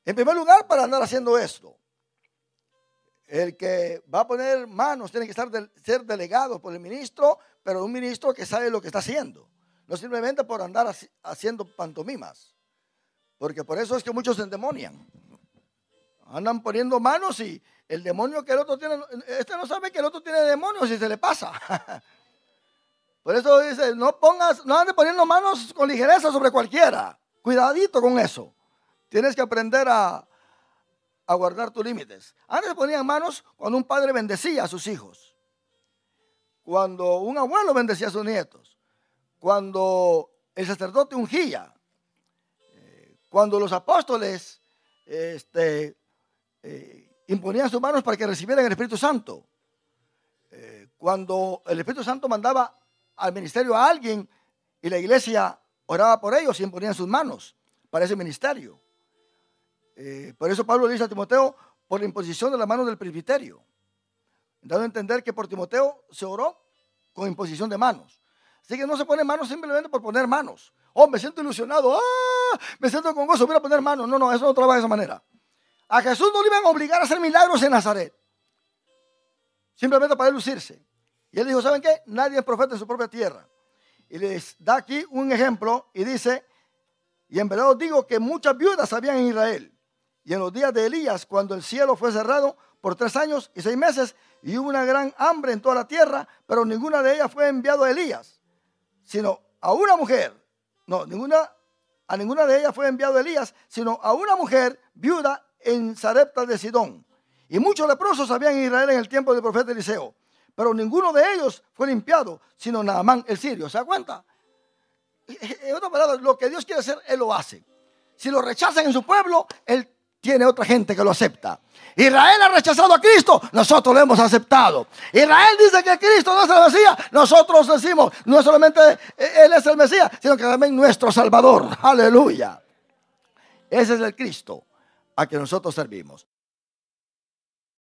en primer lugar, para andar haciendo esto. El que va a poner manos tiene que ser delegado por el ministro, pero un ministro que sabe lo que está haciendo. No simplemente por andar haciendo pantomimas. Porque por eso es que muchos se endemonian. Andan poniendo manos y el demonio que el otro tiene, este no sabe que el otro tiene demonios y se le pasa. Por eso dice, no andes poniendo manos con ligereza sobre cualquiera. Cuidadito con eso. Tienes que aprender a guardar tus límites. Antes se ponían manos cuando un padre bendecía a sus hijos. Cuando un abuelo bendecía a sus nietos. Cuando el sacerdote ungía. Cuando los apóstoles imponían sus manos para que recibieran el Espíritu Santo. Cuando el Espíritu Santo mandaba al ministerio a alguien y la iglesia oraba por ellos y imponían sus manos para ese ministerio. Por eso Pablo dice a Timoteo, por la imposición de las manos del presbiterio, dando a entender que por Timoteo se oró con imposición de manos. Así que no se pone manos simplemente por poner manos. Oh, me siento ilusionado, me siento con gozo, voy a poner manos. No, eso no trabaja de esa manera. A Jesús no le iban a obligar a hacer milagros en Nazaret, simplemente para él lucirse. Y él dijo, ¿saben qué? Nadie es profeta en su propia tierra. Y les da aquí un ejemplo y dice, y en verdad os digo que muchas viudas habían en Israel. Y en los días de Elías, cuando el cielo fue cerrado por 3 años y 6 meses, y hubo una gran hambre en toda la tierra, pero ninguna de ellas fue enviado a Elías, sino a una mujer. A ninguna de ellas fue enviado Elías, sino a una mujer viuda en Sarepta de Sidón. Y muchos leprosos habían en Israel en el tiempo del profeta Eliseo, pero ninguno de ellos fue limpiado, sino Naamán el sirio. ¿Se da cuenta? En otras palabras, lo que Dios quiere hacer, Él lo hace. Si lo rechazan en su pueblo, Él tiene otra gente que lo acepta. Israel ha rechazado a Cristo, nosotros lo hemos aceptado. Israel dice que Cristo no es el Mesías, nosotros decimos, no solamente Él es el Mesías, sino que también nuestro Salvador. Aleluya. Ese es el Cristo a que nosotros servimos.